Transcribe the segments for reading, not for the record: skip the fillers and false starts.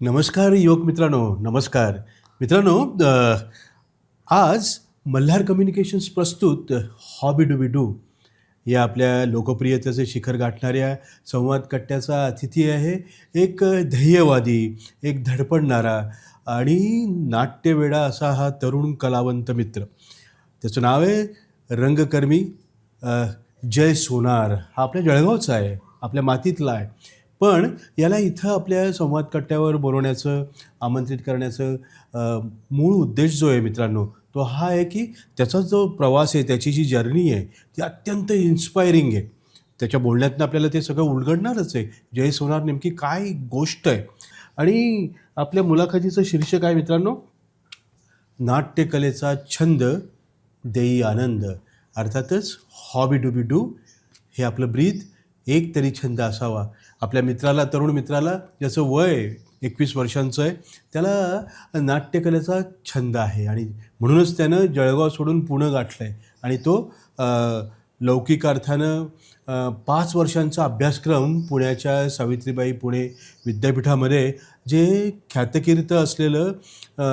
नमस्कार योग मित्रांनो, नमस्कार मित्रांनो. आज मल्हार कम्युनिकेशन्स प्रस्तुत हॉबी डू बी डू या आपल्या लोकप्रियतेचे शिखर गाठणाऱ्या संवाद कट्ट्याचा अतिथी आहे एक ध्येयवादी, एक धडपडणारा आणि नाट्यवेडा असा हा तरुण कलावंत मित्र. त्याचं नाव आहे रंगकर्मी जय सोनार. हा आपल्या जळगावचा आहे, आपल्या मातीतला आहे, पण याला इथं आपल्या संवाद कट्ट्यावर बोलवण्याचं, आमंत्रित करण्याचं मूळ उद्देश जो आहे मित्रांनो, तो हा आहे की त्याचा जो प्रवास आहे, त्याची जी जर्नी आहे ती अत्यंत इन्स्पायरिंग आहे. त्याच्या बोलण्यातनं आपल्याला ते सगळं उलगडणारच आहे. जय सोनार नेमकी काय गोष्ट आहे. आणि आपल्या मुलाखतीचं शीर्षक आहे मित्रांनो, नाट्यकलेचा छंद देई आनंद. अर्थातच हॉबी डू बी डू हे आपलं ब्रीद, एक तरी छंद असावा. आपल्या मित्राला, तरुण मित्राला, ज्याचं वय 21 वर्षांचं आहे, त्याला नाट्यकलेचा छंद आहे आणि म्हणूनच त्यानं जळगाव सोडून पुणं गाठलं आहे. आणि तो लौकिक अर्थानं 5 वर्षांचा अभ्यासक्रम पुण्याच्या सावित्रीबाई पुणे विद्यापीठामध्ये जे ख्यातकीर्त असलेलं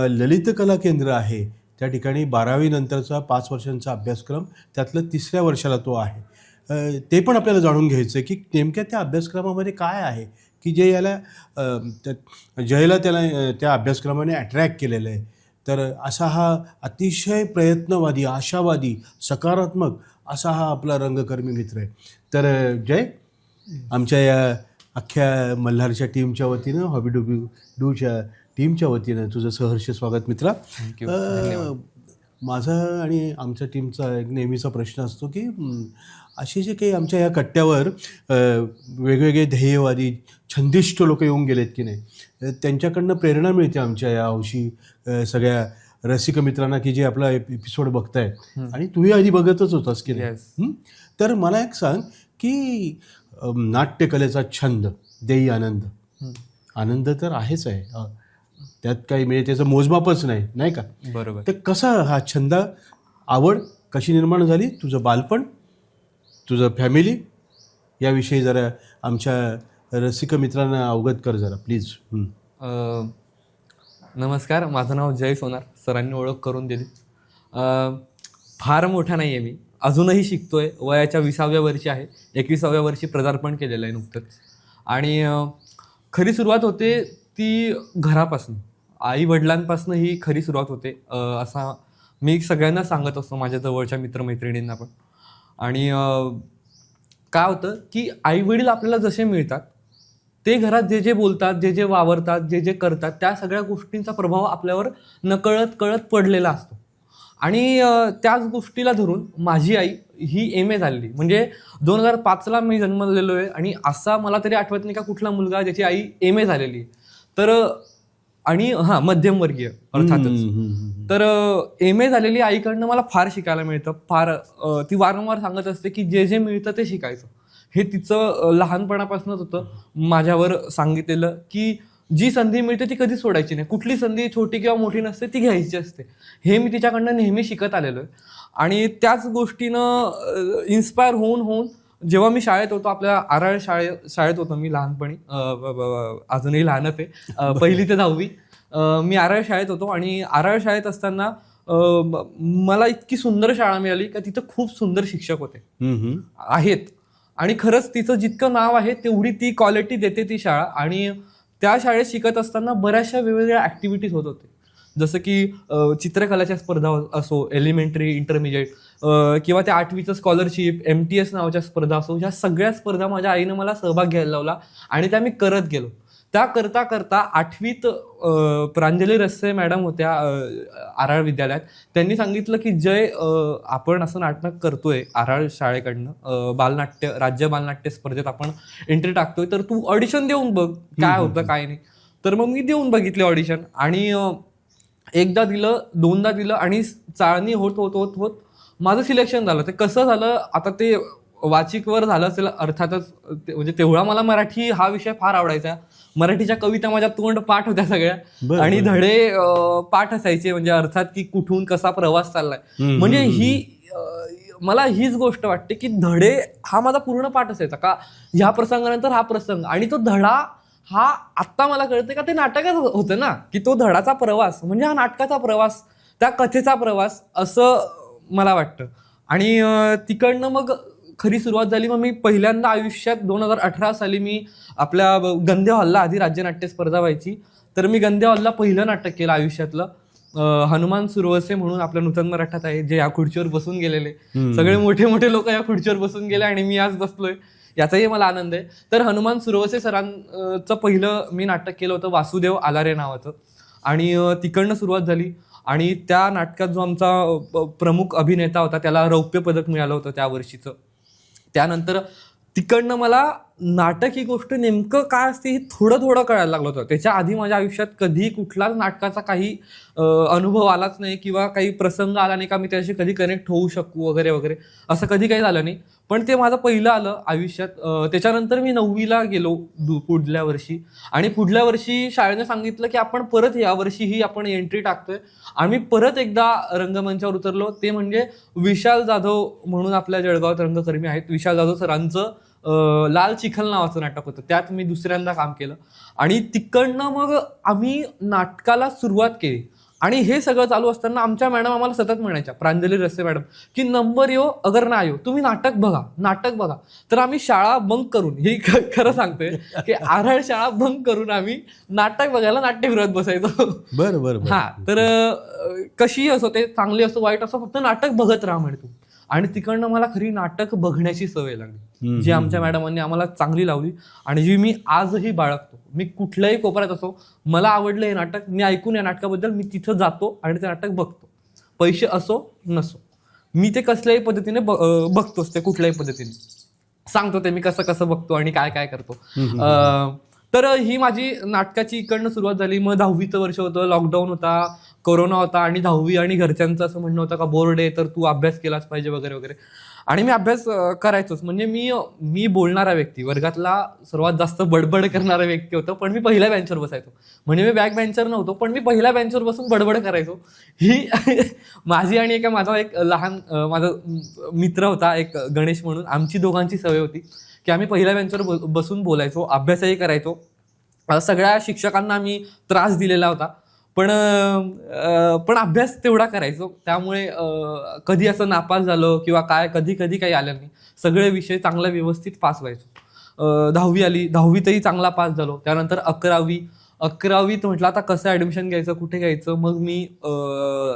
ललित कला केंद्र आहे, त्या ठिकाणी 12वी नंतरचा 5 वर्षांचा अभ्यासक्रम, त्यातलं 3ऱ्या वर्षाला तो आहे. ते पण आपल्याला जाणून घ्यायचं आहे की नेमक्या त्या अभ्यासक्रमामध्ये काय आहे की जे जयला त्याला त्या अभ्यासक्रमाने अट्रॅक्ट केलेलं आहे. तर असा हा अतिशय प्रयत्नवादी, आशावादी, सकारात्मक असा हा आपला रंगकर्मी मित्र आहे. तर जय, आमच्या या अख्ख्या मल्हारच्या टीमच्या वतीनं, हॉबी डू बी डूच्या टीमच्या वतीनं तुझं सहर्ष स्वागत मित्रा. माझा आणि आमच्या टीमचा एक नेहमीचा प्रश्न असतो की असे जे काही आमच्या या कट्ट्यावर वेगवेगळे ध्येयवादी, छंदिष्ट लोक येऊन गेलेत की नाही, त्यांच्याकडनं प्रेरणा मिळते आमच्या या हौशी सगळ्या रसिक मित्रांना की जे आपला एपिसोड बघताय. आणि तूही आधी बघतच होतास की नाही. तर मला एक सांग की नाट्यकलेचा छंद देई आनंद, आनंद तर आहेच आहे, त्यात काही म्हणजे त्याचं मोजमापच नाही, नाही का? बरोबर. तर कसा हा छंद, आवड कशी निर्माण झाली, तुझं बालपण, तुझं फॅमिली, याविषयी जरा आमच्या रसिक मित्रांना अवगत कर जरा प्लीज. नमस्कार, माझं नाव जय सोनार. सरांनी ओळख करून दिली. फार मोठा नाही आहे मी, अजूनही शिकतोय. वयाच्या 20व्या वर्षी आहे. 21व्या वर्षी पदार्पण केलेलं आहे नुकतंच. आणि खरी सुरुवात होते ती घरापासून, आई वडिलांपासून ही खरी सुरुवात होते, असा मी सगळ्यांना सांगत असतो, माझ्या जवळच्या मित्रमैत्रिणींना पण. आणि काय होतं की आईवडील आपल्याला जसे मिळतात, ते घरात जे जे बोलतात, जे जे वावरतात, जे जे करतात, त्या सगळ्या गोष्टींचा प्रभाव आपल्यावर नकळत कळत पडलेला असतो. आणि त्याच गोष्टीला धरून माझी आई ही MA झालेली, म्हणजे 2005ला मी जन्मलेलो आहे. आणि असा मला तरी आठवत नाही का कुठला मुलगा ज्याची आई MA झालेली आहे. तर आणि मध्यमवर्गीय अर्थातच. तर MA झालेली आईकडनं मला फार शिकायला मिळतं. फार ती वारंवार सांगत असते की जे जे मिळतं ते शिकायचं. हे तिचं लहानपणापासूनच होतं माझ्यावर सांगितलेलं की जी संधी मिळते ती कधी सोडायची नाही. कुठली संधी छोटी किंवा मोठी नसते, ती घ्यायची असते. हे मी तिच्याकडनं नेहमी शिकत आलेलो आहे. आणि त्याच गोष्टीनं इन्स्पायर होऊन जेव्हा मी शाळेत होतो, आपल्या आराळ शाळेत होतो मी लहानपणी, अजूनही लहानच आहे, 1ली ते 10वी मी आराळ शाळेत होतो. आणि आराळ शाळेत असताना मला इतकी सुंदर शाळा मिळाली का तिथं खूप सुंदर शिक्षक होते, आहेत. आणि खरंच तिचं जितकं नाव आहे तेवढी ती क्वालिटी देते ती शाळा. आणि त्या शाळेत शिकत असताना बऱ्याचशा वेगवेगळ्या ॲक्टिव्हिटीज होत होते, जसं की चित्रकलाच्या स्पर्धा असो, एलिमेंटरी, इंटरमिजिएट, किंवा त्या 8वीचं स्कॉलरशिप, MTS नावाच्या स्पर्धा असो. ह्या सगळ्या स्पर्धा माझ्या आईनं मला सहभाग घ्यायला लावला आणि त्या मी करत गेलो. त्या करता करता 8वीत प्रांजली रस्से मॅडम होत्या आराळ विद्यालयात. त्यांनी सांगितलं की जय, आपण असं नाटक करतोय आराळ शाळेकडनं, बालनाट्य, राज्य बालनाट्य स्पर्धेत आपण एंट्री टाकतोय, तर तू ऑडिशन देऊन बघ काय होतं काय नाही. तर मग मी देऊन बघितले ऑडिशन. आणि एकदा दिलं, दोनदा दिलं, आणि चाळणी होत होत होत होत माझं सिलेक्शन झालं. ते कसं झालं, आता ते वाचिकवर झालं असेल अर्थातच, म्हणजे तेवढा मला मराठी हा विषय फार आवडायचा. मराठीच्या कविता माझ्या तोंड पाठ होत्या सगळ्या आणि धडे पाठ असायचे, म्हणजे अर्थात की कुठून कसा प्रवास चाललाय. म्हणजे मला हीच गोष्ट वाटते की धडे हा माझा पूर्ण पाठ असायचा का, ह्या प्रसंगानंतर हा प्रसंग, आणि तो धडा हा आत्ता मला कळते का ते नाटकच होतं ना, की तो धडाचा प्रवास म्हणजे हा नाटकाचा प्रवास, त्या कथेचा प्रवास असं मला वाटतं. आणि तिकडनं मग खरी सुरुवात झाली. मग मी पहिल्यांदा आयुष्यात 2018 साली मी आपल्या गंधे हॉलला, आधी राज्यनाट्य स्पर्धा व्हायची, तर मी गंधे हॉलला पहिलं नाटक केलं आयुष्यातलं. हनुमान सुरवसे म्हणून आपल्या नूतन मराठात आहे, जे या खुर्चीवर बसून गेलेले, सगळे मोठे मोठे लोक या खुर्चीवर बसून गेले आणि मी आज बसलोय, याचाही मला आनंद आहे. तर हनुमान सुरवसे सरांचं पहिलं मी नाटक केलं होतं, वासुदेव आलारे नावाचं, आणि तिकडनं सुरुवात झाली. आणि त्या नाटकात जो आमचा प्रमुख अभिनेता होता त्याला रौप्य पदक मिळालं होतं त्या वर्षीचं. त्यानंतर तिकडनं मला नाटक ही गोष्ट नेमकं काय असते हे थोडं थोडं कळायला लागलं होतं. त्याच्या आधी माझ्या आयुष्यात कधी कुठलाच नाटकाचा काही अनुभव आलाच नाही किंवा काही प्रसंग आला नाही का मी त्याशी कधी कनेक्ट होऊ शकू वगैरे वगैरे, असं कधी काही झालं नाही. पण ते माझं पहिलं आलं आयुष्यात. त्याच्यानंतर मी 9वीला गेलो पुढल्या वर्षी, आणि पुढल्या वर्षी शाळेने सांगितलं की आपण परत यावर्षीही आपण एंट्री टाकतोय. आम्ही परत एकदा रंगमंचावर उतरलो, ते म्हणजे विशाल जाधव म्हणून आपल्या जळगावात रंगकर्मी आहेत, विशाल जाधव सरांचं लाल चिखल नावाचं नाटक होतं, त्यात मी दुसऱ्यांदा काम केलं. आणि तिकडनं मग आम्ही नाटकाला सुरुवात केली. आणि हे सगळं चालू असताना आमच्या मॅडम आम्हाला सतत म्हणायच्या, प्रांजली रस्ते मॅडम, की नंबर येऊ अगर ना येऊ, तुम्ही नाटक बघा, नाटक बघा. तर आम्ही शाळा बंक करून, हे खरं सांगतोय की आरळ शाळा बंक करून आम्ही नाटक बघायला नाट्यगृहात बसायचो. बरं. हा, तर कशी असो, ते चांगली असो वाईट असो, फक्त नाटक बघत राहा म्हणे तू. आणि तिकडनं मला खरी नाटक बघण्याची सवय लागली, जी आमच्या मॅडमांनी आम्हाला चांगली लावली आणि जी मी आजही बाळगतो. मी कुठल्याही कोपऱ्यात असो, मला आवडलं हे नाटक, मी ऐकून या नाटकाबद्दल मी तिथं जातो आणि ते नाटक बघतो. पैसे असो नसो, मी ते कसल्याही पद्धतीने बघतोच, ते कुठल्याही पद्धतीने सांगतो ते मी कसं कसं बघतो आणि काय काय करतो. तर ही माझी नाटकाची इकडनं सुरुवात झाली. मग 10वीचं वर्ष होतं, लॉकडाऊन होता, कोरोना होता, आणि 10वी आणि घरच्यांचं असं म्हणणं होतं का बोर्ड आहे तर तू अभ्यास केलाच पाहिजे वगैरे वगैरे. आणि मी अभ्यास करायचोच. म्हणजे मी बोलणारा व्यक्ती, वर्गातला सर्वात जास्त बडबड करणारा व्यक्ती होतो, पण मी पहिल्या बेंचवर बसायचो. म्हणजे मी बॅक बेंचर नव्हतो, पण मी पहिल्या बेंचवर बसून बडबड करायचो. ही माझी आणि माझा एक लहान माझा मित्र होता एक, गणेश म्हणून, आमची दोघांची सवय होती की आम्ही पहिल्या बेंचवर बसून अभ्यासही करायचो. सगळ्या शिक्षकांना आम्ही त्रास दिलेला होता, पण अभ्यास तेवढा करायचो. त्यामुळे कधी असं नापास झालं किंवा काय कधी काही आलं नाही. सगळे विषय चांगला व्यवस्थित पास व्हायचो. 10वी आली, 10वीतही चांगला पास झालो. त्यानंतर 11वीत म्हटलं आता कसं ॲडमिशन घ्यायचं, कुठे घ्यायचं. मग मी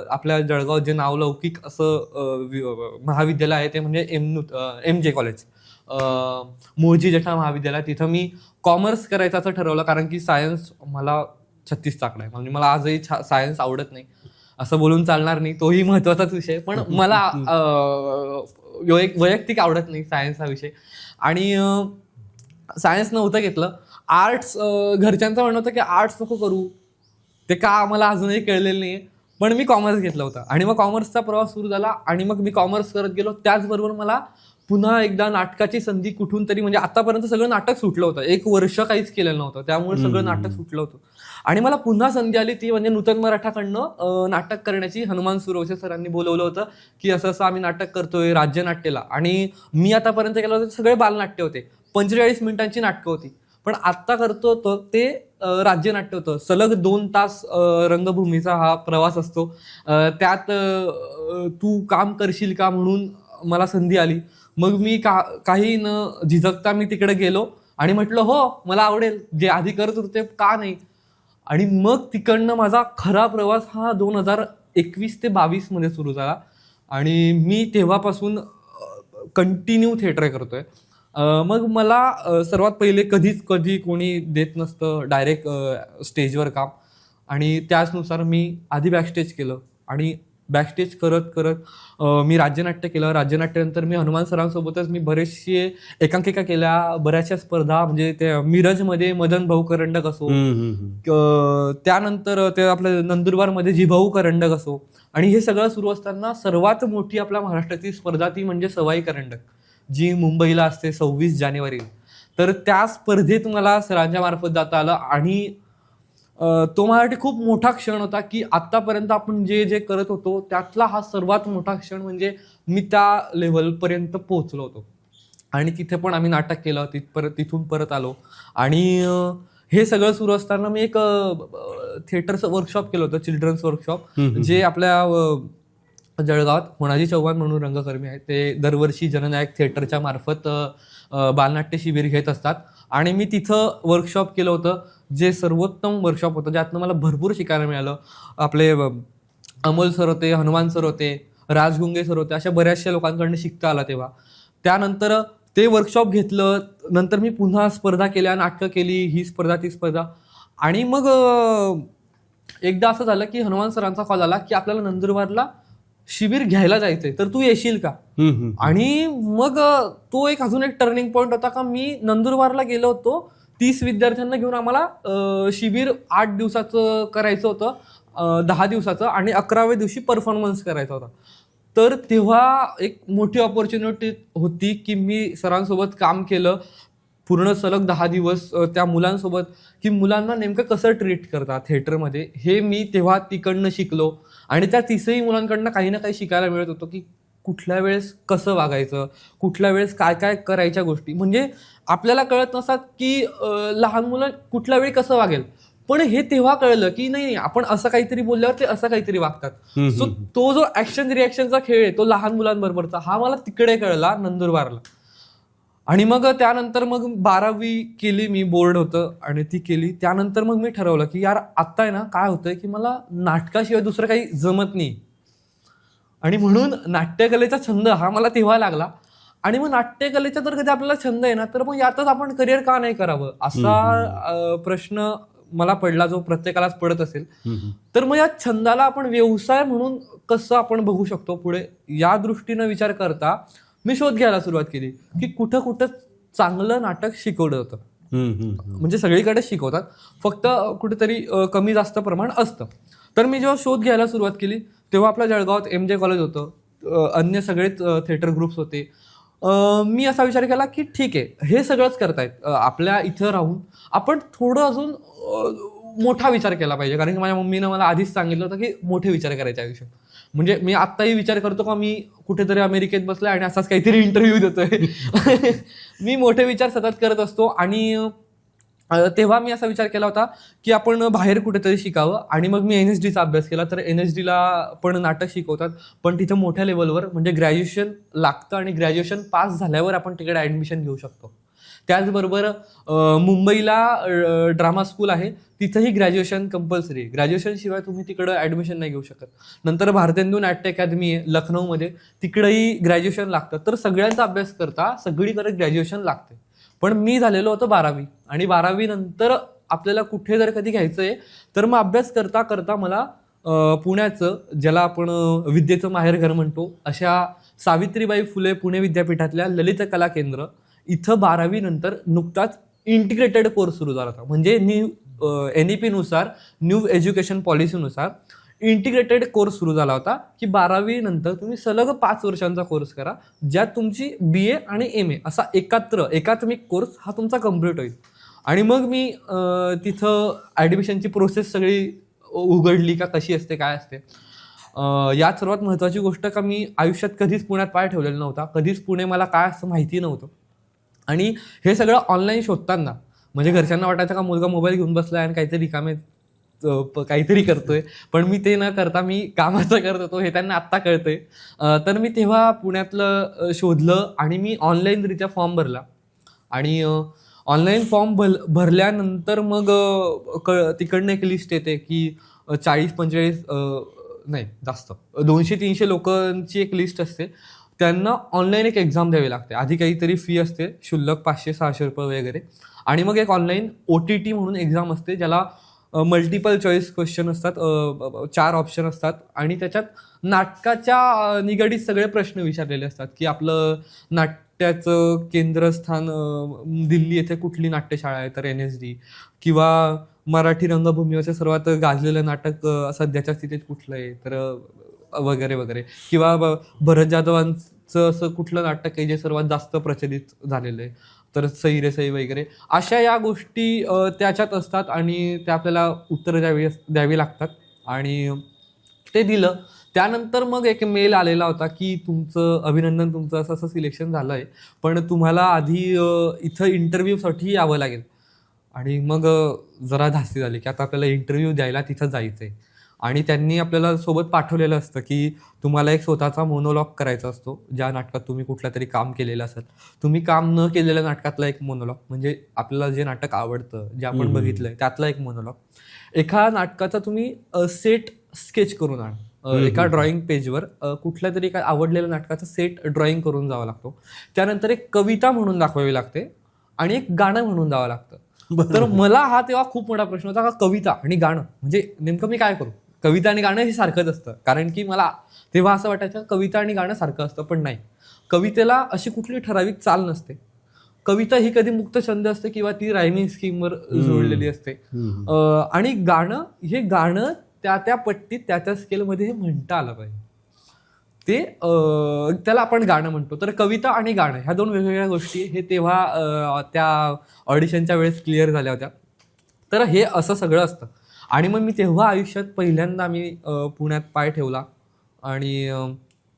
आपल्या जळगाव जे नावलौकिक असं महाविद्यालय आहे ते म्हणजे MJ कॉलेज, मूळजी जेठा महाविद्यालय, तिथं मी कॉमर्स करायचं असं ठरवलं. कारण की सायन्स मला 36 चाकडा आहे, म्हणजे मला आजही सायन्स आवडत नाही असं बोलून चालणार नाही, तोही महत्वाचाच विषय, पण मला वैयक्तिक आवडत नाही सायन्स हा विषय. आणि सायन्स नव्हतं घेतलं. आर्ट्स, घरच्यांचं म्हणणं होतं की आर्ट्स नको करू, ते का आम्हाला अजूनही कळलेलं नाही, पण मी कॉमर्स घेतलं होतं. आणि मग कॉमर्सचा प्रवास सुरू झाला आणि मग मी कॉमर्स करत गेलो. त्याचबरोबर मला पुन्हा एकदा नाटकाची संधी कुठून तरी, म्हणजे आतापर्यंत सगळं नाटक सुटलं होतं, 1 वर्ष काहीच केलेलं नव्हतं, त्यामुळे सगळं नाटक सुटलं होतं. आणि मला पुन्हा संधी आली, ती म्हणजे नूतन मराठाकडनं नाटक करण्याची. हनुमान सुरवसे सरांनी बोलवलं होतं की असं असं आम्ही नाटक करतोय राज्यनाट्यला. आणि मी आतापर्यंत केलं होतं सगळे बालनाट्य होते, 45 मिनिटांची नाटकं होती, पण आत्ता करतो ते राज्यनाट्य होतं. सलग 2 तास रंगभूमीचा हा प्रवास असतो. त्यात तू काम करशील का म्हणून मला संधी आली. मग मी काही न झिजकता मी तिकडे गेलो आणि म्हटलं हो मला आवडेल, जे आधी करत होते का नाही. आणि मग तिकडनं माझा खरा प्रवास हा 2021 ते 22 मध्ये सुरू झाला. आणि मी तेव्हापासून कंटिन्यू थिएटर करतोय. मग मला सर्वात पहिले कधी कोणी देत नसतं डायरेक्ट स्टेजवर काम, आणि त्याचनुसार मी आधी बॅकस्टेज केलं आणि बॅकस्टेज करत मी राज्यनाट्य केलं. राज्यनाट्यानंतर मी हनुमान सरांसोबतच मी बरेचसे एकांकिका केल्या, बऱ्याचशा स्पर्धा, म्हणजे ते मिरजमध्ये मदन भाऊ करंडक असो, त्यानंतर ते आपल्या नंदुरबारमध्ये जिभाऊ करंडक असो. आणि हे सगळं सुरू असताना सर्वात मोठी आपल्या महाराष्ट्राची स्पर्धा ती म्हणजे सवाई करंडक, जी मुंबईला असते 26 जानेवारी. तर त्या स्पर्धेत मला सरांच्या मार्फत जाता आलं आणि तो माझ्यासाठी खूप मोठा क्षण होता की आत्तापर्यंत आपण जे जे करत होतो त्यातला हा सर्वात मोठा क्षण. म्हणजे मी त्या लेव्हलपर्यंत पोहोचलो होतो आणि तिथे पण आम्ही नाटक केलं. तिथून परत आलो आणि हे सगळं सुरू असताना मी एक थिएटरचं वर्कशॉप केलं होतं, चिल्ड्रन्स वर्कशॉप, जे आपल्या जळगावात होणाजी चव्हाण म्हणून रंगकर्मी आहेत, ते दरवर्षी जननायक थिएटरच्या मार्फत बालनाट्य शिबिर घेत असतात. आणि मी तिथं वर्कशॉप केलं होतं, जे सर्वोत्तम वर्कशॉप होतं, ज्यातनं मला भरपूर शिकायला मिळालं. आपले अमोल सर होते, हनुमान सर होते, राजगुंगे सर होते, अशा बऱ्याचशा लोकांकडनं शिकता आला तेव्हा. त्यानंतर ते वर्कशॉप घेतलं, नंतर मी पुन्हा स्पर्धा केल्या, नाटकं केली, ही स्पर्धा ती स्पर्धा. आणि मग एकदा असं झालं की हनुमान सरांचा कॉल आला की आपल्याला नंदुरबारला शिबिर घ्यायला जायचंय, तर तू येशील का? आणि मग तो एक अजून एक टर्निंग पॉईंट होता का मी नंदुरबारला गेलो होतो. 30 विद्यार्थ्यांना घेऊन आम्हाला शिबिर 8 दिवसाचं करायचं होतं, 10 दिवसाचं, आणि 11व्या दिवशी परफॉर्मन्स करायचा होता. तर तेव्हा एक मोठी ऑपॉर्च्युनिटी होती की मी सरांसोबत काम केलं पूर्ण सलग 10 दिवस त्या मुलांसोबत, की मुलांना नेमकं कसं ट्रीट करतात थिएटरमध्ये हे मी तेव्हा तिकडनं शिकलो. आणि त्या 30ही मुलांकडनं काही ना काही शिकायला मिळत होतं की कुठल्या वेळेस कसं वागायचं, कुठल्या वेळेस काय काय करायच्या गोष्टी. म्हणजे आपल्याला कळत नसतात की लहान मुलं कुठल्या वेळी कसं वागेल, पण हे तेव्हा कळलं की नाही, आपण असं काहीतरी बोलल्यावर ते असं काहीतरी वागतात. सो तो जो ऍक्शन रिॲक्शनचा खेळ आहे तो लहान मुलांबरोबरचा, हा मला तिकडे कळला नंदुरबारला. आणि मग त्यानंतर मग 12वी केली मी, बोर्ड होतं आणि ती केली. त्यानंतर मग मी ठरवलं की यार आत्ता आहे ना काय होतंय की मला नाटकाशिवाय दुसरं काही जमत नाही, आणि म्हणून नाट्यकलेचा छंद हा मला तेव्हा लागला. आणि मग नाट्यकलेचा जर कधी आपल्याला छंद आहे ना, तर मग यातच आपण करिअर का नाही करावं, असा प्रश्न मला पडला, जो प्रत्येकालाच पडत असेल. तर मग या छंदाला आपण व्यवसाय म्हणून कसं आपण बघू शकतो पुढे, या दृष्टीनं विचार करता मी शोध घ्यायला सुरुवात केली की कुठं कुठं चांगलं नाटक शिकवलं होतं. म्हणजे सगळीकडे शिकवतात, फक्त कुठेतरी कमी जास्त प्रमाण असतं. तर मी जेव्हा शोध घ्यायला सुरुवात केली तेव्हा आपल्या जळगावात MJ कॉलेज होतं, अन्य सगळेच थिएटर ग्रुप्स होते. मी असा विचार केला की ठीक आहे, हे सगळंच करतायत, आपल्या इथं राहून आपण थोडं अजून मोठा विचार केला पाहिजे. कारण की माझ्या मम्मीनं मला आधीच सांगितलं होतं की मोठे विचार करायचे आयुष्यात. म्हणजे मी आत्ताही विचार करतो का मी कुठेतरी अमेरिकेत बसलोय आणि असाच काहीतरी इंटरव्ह्यू देतोय. मी मोठे विचार सतत करत असतो. आणि तेव्हा मी असा विचार केला होता की आपण बाहेर कुठेतरी शिकावं. आणि मग मी NSDचा अभ्यास केला. तर NSDला पण नाटक शिकवतात, पण तिथं मोठ्या लेवलवर, म्हणजे ग्रॅज्युएशन लागतं आणि ग्रॅज्युएशन पास झाल्यावर आपण तिकडे ॲडमिशन घेऊ शकतो. त्याचबरोबर मुंबईला ड्रामा स्कूल आहे, तिथंही ग्रॅज्युएशन कंपल्सरी आहे. ग्रॅज्युएशन शिवाय तुम्ही तिकडं ॲडमिशन नाही घेऊ शकत. नंतर भारतेंदू नाट्य अकादमी आहे लखनौमध्ये, तिकडंही ग्रॅज्युएशन लागतं. तर सगळ्यांचा अभ्यास करता सगळीकडे ग्रॅज्युएशन लागते. पण मी झालेलो होतो 12वी, आणि 12वी नंतर आपल्याला कुठे जर कधी घ्यायचंय तर मग अभ्यास करता करता मला पुण्याचं, ज्याला आपण विद्येचं माहेरघर म्हणतो, अशा सावित्रीबाई फुले पुणे विद्यापीठातल्या ललित कला केंद्र इथं 12वी नंतर नुकताच इंटिग्रेटेड कोर्स सुरू झाला होता. म्हणजे NEP नुसार, न्यू एज्युकेशन पॉलिसीनुसार इंटिग्रेटेड कोर्स सुरू झाला होता की 12वी नंतर तुम्ही सलग 5 वर्षांचा कोर्स करा, ज्यात तुमची BA आणि MA असा एकात्मिक कोर्स हा तुमचा कम्प्लीट होईल. आणि मग मी तिथं ॲडमिशनची प्रोसेस सगळी उघडली का कशी असते, काय असते. यात सर्वात महत्त्वाची गोष्ट का मी आयुष्यात कधीच पुण्यात पाय ठेवलेला नव्हता, कधीच पुणे मला काय असं माहिती नव्हतं. आणि हे सगळं ऑनलाईन शोधताना म्हणजे घरच्यांना वाटायचं का मुलगा मोबाईल घेऊन बसलाय आणि काहीतरी करतोय, पण मी ते न करता मी कामाचं करत होतो हे त्यांना आत्ता कळतंय. तर मी तेव्हा पुण्यातलं शोधलं आणि मी ऑनलाईनरित्या फॉर्म भरला. आणि ऑनलाईन फॉर्म भरल्यानंतर मग तिकडनं एक लिस्ट येते की 40-45 नाही जास्त 200-300 लोकांची एक लिस्ट असते. त्यांना ऑनलाईन एक एक्झाम द्यावी लागते. आधी काहीतरी फी असते, शुल्लक 500-600 रुपये वगैरे. आणि मग एक ऑनलाईन OTT म्हणून एक्झाम असते, ज्याला मल्टिपल चॉईस क्वेश्चन असतात, 4 ऑप्शन असतात. आणि त्याच्यात नाटकाच्या निगडीत सगळे प्रश्न विचारलेले असतात की आपलं नाट्याचं केंद्रस्थान दिल्ली येथे कुठली नाट्यशाळा आहे, तर NSD. किंवा मराठी रंगभूमीवरचं सर्वात गाजलेलं नाटक सध्याच्या स्थितीत कुठलं आहे, तर वगैरे वगैरे. किंवा भरत जाधवांचं नाटकाचं असं कुठलं नाटक आहे जे सर्वात जास्त प्रचलित झालेलं आहे, तर सई रे सई वगैरे अशा या गोष्टी त्याच्यात असतात आणि त्या आपल्याला उत्तरं द्यावी लागतात. आणि ते दिलं. त्यानंतर मग एक मेल आलेला होता की तुमचं अभिनंदन, तुमचं असं असं सिलेक्शन झालं आहे, पण तुम्हाला आधी इथं इंटरव्ह्यूसाठी यावं लागेल. आणि मग जरा धास्ती झाली की आता आपल्याला इंटरव्ह्यू द्यायला तिथं जायचं आहे. आणि त्यांनी आपल्याला सोबत पाठवलेलं असतं की तुम्हाला एक स्वतःचा मोनोलॉग करायचा असतो, ज्या नाटकात तुम्ही कुठलं तरी काम केलेलं असेल. तुम्ही काम न केलेल्या नाटकातला एक मोनोलॉग, म्हणजे आपल्याला जे नाटक आवडतं, जे आपण बघितलंय त्यातला एक मोनोलॉग. एका नाटकाचा तुम्ही सेट स्केच करून आण. एका ड्रॉइंग पेजवर कुठल्या तरी काय आवडलेल्या नाटकाचा सेट ड्रॉइंग करून जावा लागतो. त्यानंतर एक कविता म्हणून दाखवावी लागते आणि एक गाणं म्हणून जावं लागतं. तर मला हा तेव्हा खूप मोठा प्रश्न होता का कविता आणि गाणं म्हणजे नेमकं मी काय करू. कविता आणि गाणं हे सारखंच असतं, कारण की मला तेव्हा असं वाटायचं कविता आणि गाणं सारखं असतं, पण नाही. कवितेला अशी कुठली ठराविक चाल नसते. कविता ही कधी मुक्त छंद असते किंवा ती रायमिंग स्कीमवर जोडलेली असते. आणि गाणं हे गाणं त्या त्या पट्टीत त्या त्या स्केलमध्ये हे म्हणता आलं पाहिजे. ते त्याला आपण गाणं म्हणतो. तर कविता आणि गाणं ह्या दोन वेगवेगळ्या गोष्टी हे तेव्हा त्या ऑडिशनच्या वेळेस क्लिअर झाल्या होत्या. तर हे असं सगळं असतं. आणि मग मी तेव्हा आयुष्यात पहिल्यांदा मी पुण्यात पाय ठेवला आणि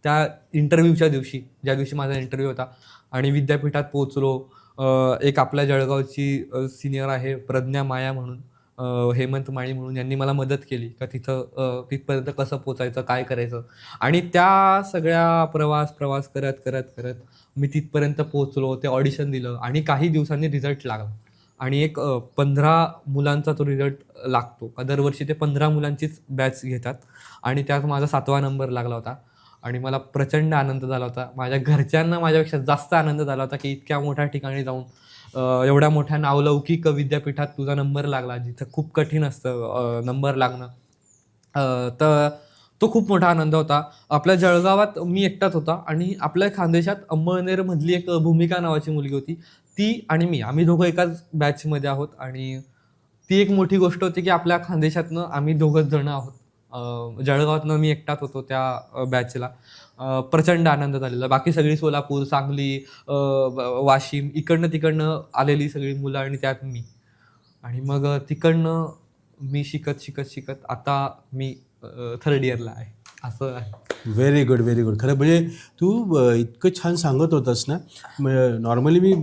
त्या इंटरव्ह्यूच्या दिवशी, ज्या दिवशी माझा इंटरव्ह्यू होता आणि विद्यापीठात पोहोचलो. एक आपल्या जळगावची सिनियर आहे प्रज्ञा माया म्हणून, हेमंत माळी म्हणून, यांनी मला मदत केली का तिथपर्यंत कसं पोचायचं, काय करायचं. आणि त्या सगळ्या प्रवास करत करत करत मी तिथपर्यंत पोहोचलो. ते ऑडिशन दिलं आणि काही दिवसांनी रिझल्ट लागला. आणि एक 15 मुलांचा तो रिझल्ट लागतो. दरवर्षी ते 15 मुलांचीच बॅच घेतात आणि त्यात माझा 7वा नंबर लागला होता. आणि मला प्रचंड आनंद झाला होता. माझ्या घरच्यांना माझ्यापेक्षा जास्त आनंद झाला होता की इतक्या मोठ्या ठिकाणी जाऊन एवढ्या मोठ्या नावलौकिक विद्यापीठात तुझा नंबर लागला, जिथं खूप कठीण असतं नंबर लागणं. तर तो खूप मोठा आनंद होता. आपल्या जळगावात मी एकटाच होता आणि आपल्या खानदेशात अंमळनेरमधली एक भूमिका नावाची मुलगी होती. ती आणि मी, आम्ही दोघं एकाच बॅचमध्ये आहोत. आणि ती एक मोठी गोष्ट होती की आपल्या खानदेशातनं आम्ही दोघंच जण आहोत. जळगावातनं मी एकटाच होतो त्या बॅचला. प्रचंड आनंद झालेला. बाकी सगळी सोलापूर, सांगली, वाशिम इकडनं तिकडनं आलेली सगळी मुलं आणि त्यात मी. आणि मग तिकडनं मी शिकत आता मी 3rd इयरला आहे. असं आहे. Very good, very good. खरं म्हणजे तू इतकं छान सांगत होतास ना. नॉर्मली मी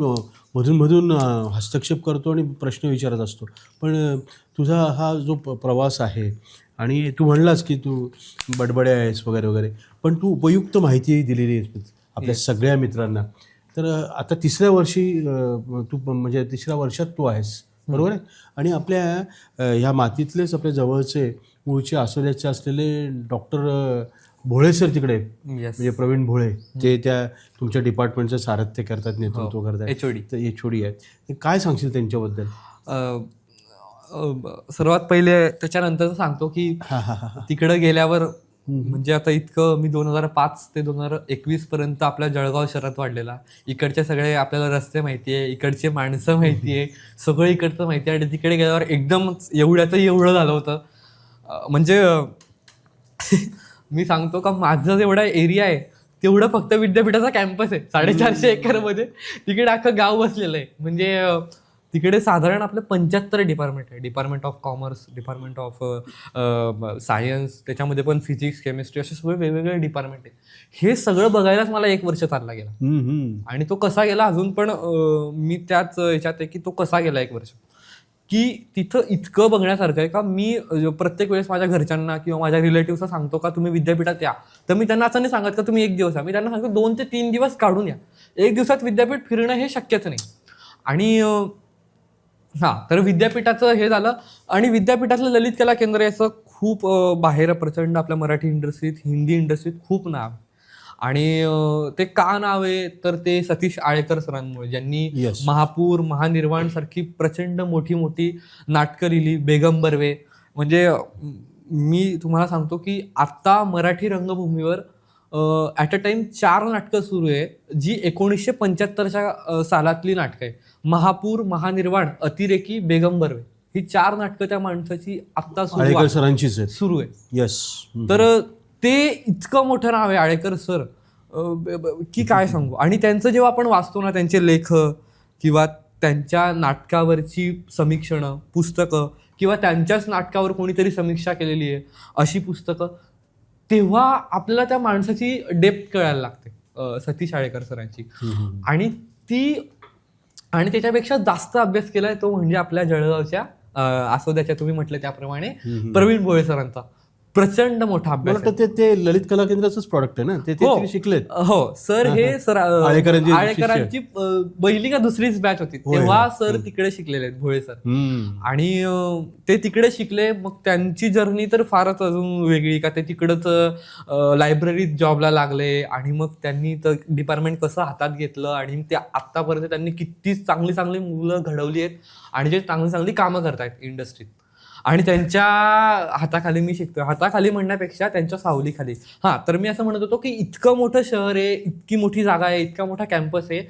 मधून हस्तक्षेप करतो आणि प्रश्न विचारत असतो, पण तुझा हा जो प्रवास आहे आणि तू म्हणलास की तू बडबडे आहेस वगैरे वगैरे, पण तू उपयुक्त माहिती दिलेली आहेस आपल्या सगळ्या मित्रांना. तर आता 3ऱ्या वर्षी तू म्हणजे 3ऱ्या वर्षात तू आहेस, बरोबर आहे. आणि आपल्या ह्या मातीतलेच आपल्या जवळचे मूळचे आसोल्याचे असलेले डॉक्टर भोळे सर तिकडे, म्हणजे प्रवीण भोळे, जे त्या तुमच्या डिपार्टमेंटचं सारथ्य करतात, नेतृत्व करतात, HOD आहेत. ते काय सांगशील त्यांच्याबद्दल? सर्वात पहिले त्याच्यानंतर सांगतो की तिकडं गेल्यावर म्हणजे आता इतकं मी 2005 ते 2021 पर्यंत आपल्या जळगाव शहरात वाढलेला. इकडचे सगळे आपल्याला रस्ते माहिती आहे, इकडचे माणसं माहिती आहे, सगळं इकडचं माहिती आहे. आणि तिकडे गेल्यावर एकदम एवढं झालं होतं. म्हणजे मी सांगतो का माझं जेवढा एरिया आहे तेवढं फक्त विद्यापीठाचा कॅम्पस आहे. 450 एकरमध्ये तिकडे अख्खं गाव बसलेलं आहे. म्हणजे तिकडे साधारण आपले 75 डिपार्टमेंट आहे. Department of commerce, department of science, त्याच्यामध्ये पण फिजिक्स, केमिस्ट्री, असे सगळे वेगवेगळे डिपार्टमेंट आहे. हे सगळं बघायलाच मला 1 वर्ष चालला गेला. आणि तो कसा गेला अजून पण मी त्याच ह्याच्यात आहे की तो कसा गेला 1 वर्ष, की तिथं इतकं बघण्यासारखं आहे का मी प्रत्येक वेळेस माझ्या घरच्यांना किंवा माझ्या रिलेटिव्हला सांगतो का तुम्ही विद्यापीठात या, तर मी त्यांना असं नाही सांगत का तुम्ही 1 दिवस या. मी त्यांना सांगतो 2 ते 3 दिवस काढून या. 1 दिवसात विद्यापीठ फिरणं हे शक्यच नाही. आणि तर विद्यापीठाचं हे झालं. आणि विद्यापीठातलं ललित कला केंद्र याचं खूप बाहेर प्रचंड आपल्या मराठी इंडस्ट्रीत, हिंदी इंडस्ट्रीत खूप नाव. आणि ते का नाव आहे तर ते सतीश आळेकर सरांमुळे, ज्यांनी महापूर, महानिर्वाण सारखी प्रचंड मोठी मोठी नाटकं लिहिली. बेगम बर्वे, म्हणजे मी तुम्हाला सांगतो की आत्ता मराठी रंगभूमीवर ॲट अ टाइम 4 नाटकं सुरू आहे जी 1975च्या सालातली नाटकं आहे. महापूर, महानिर्वाण, अतिरेकी, बेगम बर्वे, ही 4 नाटकं त्या माणसाची आत्ता सुरू आहे. यस. तर ते इतकं मोठं नाव आहे आळेकर सर की काय सांगू. आणि त्यांचं जेव्हा आपण वाचतो ना, त्यांचे लेख किंवा त्यांच्या नाटकावरची समीक्षणं, पुस्तकं किंवा त्यांच्याच नाटकावर कोणीतरी समीक्षा केलेली आहे अशी पुस्तकं, तेव्हा आपल्याला त्या माणसाची डेप्थ कळायला लागते, सतीश आळेकर सरांची. आणि त्याच्यापेक्षा जास्त अभ्यास केलाय तो म्हणजे आपल्या जळगावच्या आसोद्याच्या, तुम्ही म्हटलं त्याप्रमाणे, प्रवीण भोळे सरांचा प्रचंड मोठा अभ्यास. मला वाटतं ते ललित कला केंद्राचंच प्रॉडक्ट आहे ना, ते शिकलेत. हो सर, हे सर आळेकरांची पहिली का दुसरीच बॅच होती तेव्हा सर तिकडे शिकलेले आहेत, भोळे सर. आणि ते तिकडे शिकले, मग त्यांची जर्नी तर फारच अजून वेगळी, का ते तिकडच लायब्ररीत जॉबला लागले आणि मग त्यांनी तर डिपार्टमेंट कसं हातात घेतलं आणि ते आतापर्यंत त्यांनी किती चांगली चांगली मुलं घडवली आहेत आणि जे चांगली चांगली कामं करतायत इंडस्ट्रीत. आणि त्यांच्या हाताखाली मी शिकतोय, हाताखाली म्हणण्यापेक्षा त्यांच्या सावलीखाली. तर मी असं म्हणत होतो की इतकं मोठं शहर आहे, इतकी मोठी जागा आहे, इतका मोठा कॅम्पस आहे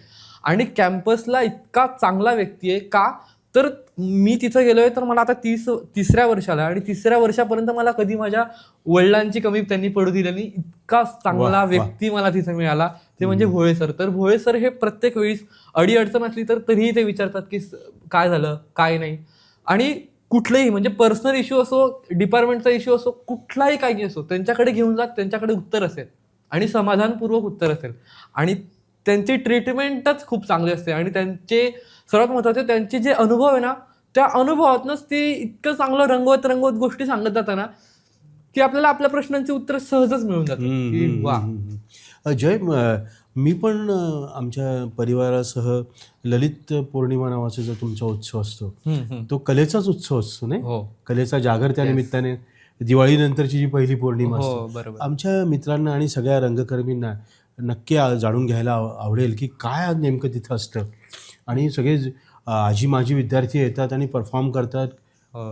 आणि कॅम्पसला इतका चांगला व्यक्ती आहे. का तर मी तिथं गेलोय तर मला आता तिसऱ्या वर्षाला, आणि तिसऱ्या वर्षापर्यंत मला कधी माझ्या वडिलांची कमी त्यांनी पडू दिली नाही. इतका चांगला व्यक्ती मला तिथं मिळाला, ते म्हणजे भोळे सर. तर भोळे सर हे प्रत्येक वेळीस अडीअडचण असली तर तरीही ते विचारतात की काय झालं, काय नाही. आणि कुठलेही म्हणजे पर्सनल इश्यू असो, डिपार्टमेंटचा इश्यू असो, कुठलाही काही असो, त्यांच्याकडे घेऊन जात, त्यांच्याकडे उत्तर असेल आणि समाधानपूर्वक उत्तर असेल. आणि त्यांची ट्रीटमेंटच खूप चांगली असते. आणि त्यांचे सर्वात महत्त्वाचे त्यांचे जे अनुभव आहे ना, त्या अनुभवातनंच ते इतकं चांगलं रंगवत गोष्टी सांगत जाताना की आपल्याला आपल्या प्रश्नांची उत्तर सहजच मिळून जातात की वा. जय, मी पण आमच्या परिवारासह ललित पौर्णिमा नावाचा जो तुमचा उत्सव असतो तो कलेचाच उत्सव असतो नाही, कलेचा जागर. त्या निमित्ताने दिवाळीनंतरची जी पहिली पौर्णिमा असते, आमच्या मित्रांना आणि सगळ्या रंगकर्मींना नक्की जाणून घ्यायला आवडेल की काय नेमकं तिथं असतं. आणि सगळे आजी माझी विद्यार्थी येतात आणि परफॉर्म करतात,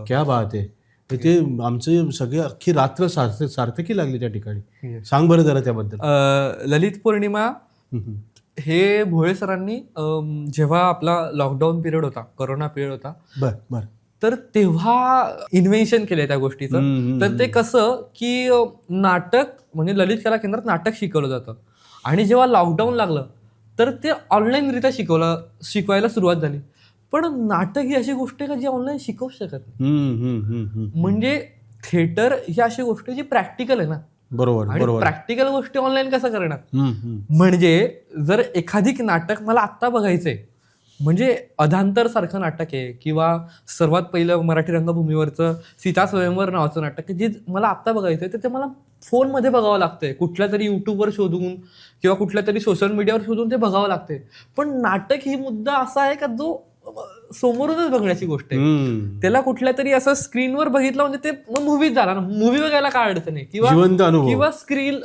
क्या बात आहे. ते आमचे सगळे अख्खी रात्र सार्थकी लागली त्या ठिकाणी. सांग बरं जरा त्याबद्दल. ललित पौर्णिमा हे भोळे सरांनी जेव्हा आपला लॉकडाऊन पिरियड होता, कोरोना पिरियड होता, तर तेव्हा इन्व्हेन्शन केलंय त्या गोष्टीचं. तर ते कसं की नाटक म्हणजे ललित कला केंद्रात नाटक शिकवलं जातं आणि जेव्हा लॉकडाऊन लागलं तर ते ऑनलाईनरित्या शिकवायला सुरुवात झाली. पण नाटक ही अशी गोष्ट आहे का जी ऑनलाईन शिकवू शकत नाही. म्हणजे थिएटर ही अशी गोष्ट जी प्रॅक्टिकल आहे ना. बरोबर. प्रॅक्टिकल गोष्टी ऑनलाईन कसं करणार. म्हणजे जर एखादी नाटक मला आत्ता बघायचंय, म्हणजे अधांतर सारखं नाटक आहे किंवा सर्वात पहिलं मराठी रंगभूमीवरचं सीता स्वयंवर नावाचं नाटक आहे, जे मला आत्ता बघायचंय, तर ते मला फोनमध्ये बघावं लागतंय, कुठल्या तरी युट्यूबवर शोधून किंवा कुठल्या तरी सोशल मीडियावर शोधून ते बघावं लागतंय. पण नाटक ही मुद्दा असा आहे का जो समोरूनच बघण्याची गोष्ट आहे. त्याला कुठल्या तरी असं स्क्रीनवर बघितलं म्हणजे ते मूवीच झाला ना. मूवी बघायला काय अडचण आहे किंवा स्क्रीन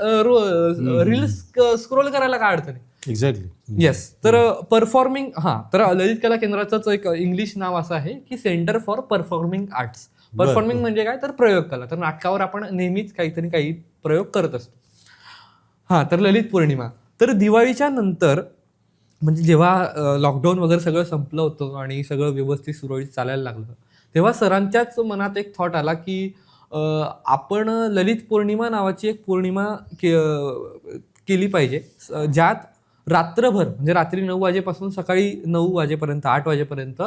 रील्स स्क्रोल करायला काय अडचण आहे. एक्झॅक्टली. येस. तर परफॉर्मिंग तर ललित कला केंद्राचं एक इंग्लिश नाव असं आहे की centre for performing arts. Performing म्हणजे काय, तर प्रयोग कला. तर नाटकावर आपण नेहमीच काही प्रयोग करत असतो. तर ललित पौर्णिमा. तर दिवाळीच्या नंतर म्हणजे जेव्हा लॉकडाऊन वगैरे सगळं संपलं होतं आणि सगळं व्यवस्थित सुरळीत चालायला लागलं, तेव्हा सरांच्याच मनात एक थॉट आला की आपण ललित पौर्णिमा नावाची एक पौर्णिमा केली पाहिजे, ज्यात रात्रभर म्हणजे रात्री 9 वाजेपासून सकाळी 9 वाजेपर्यंत 8 वाजेपर्यंत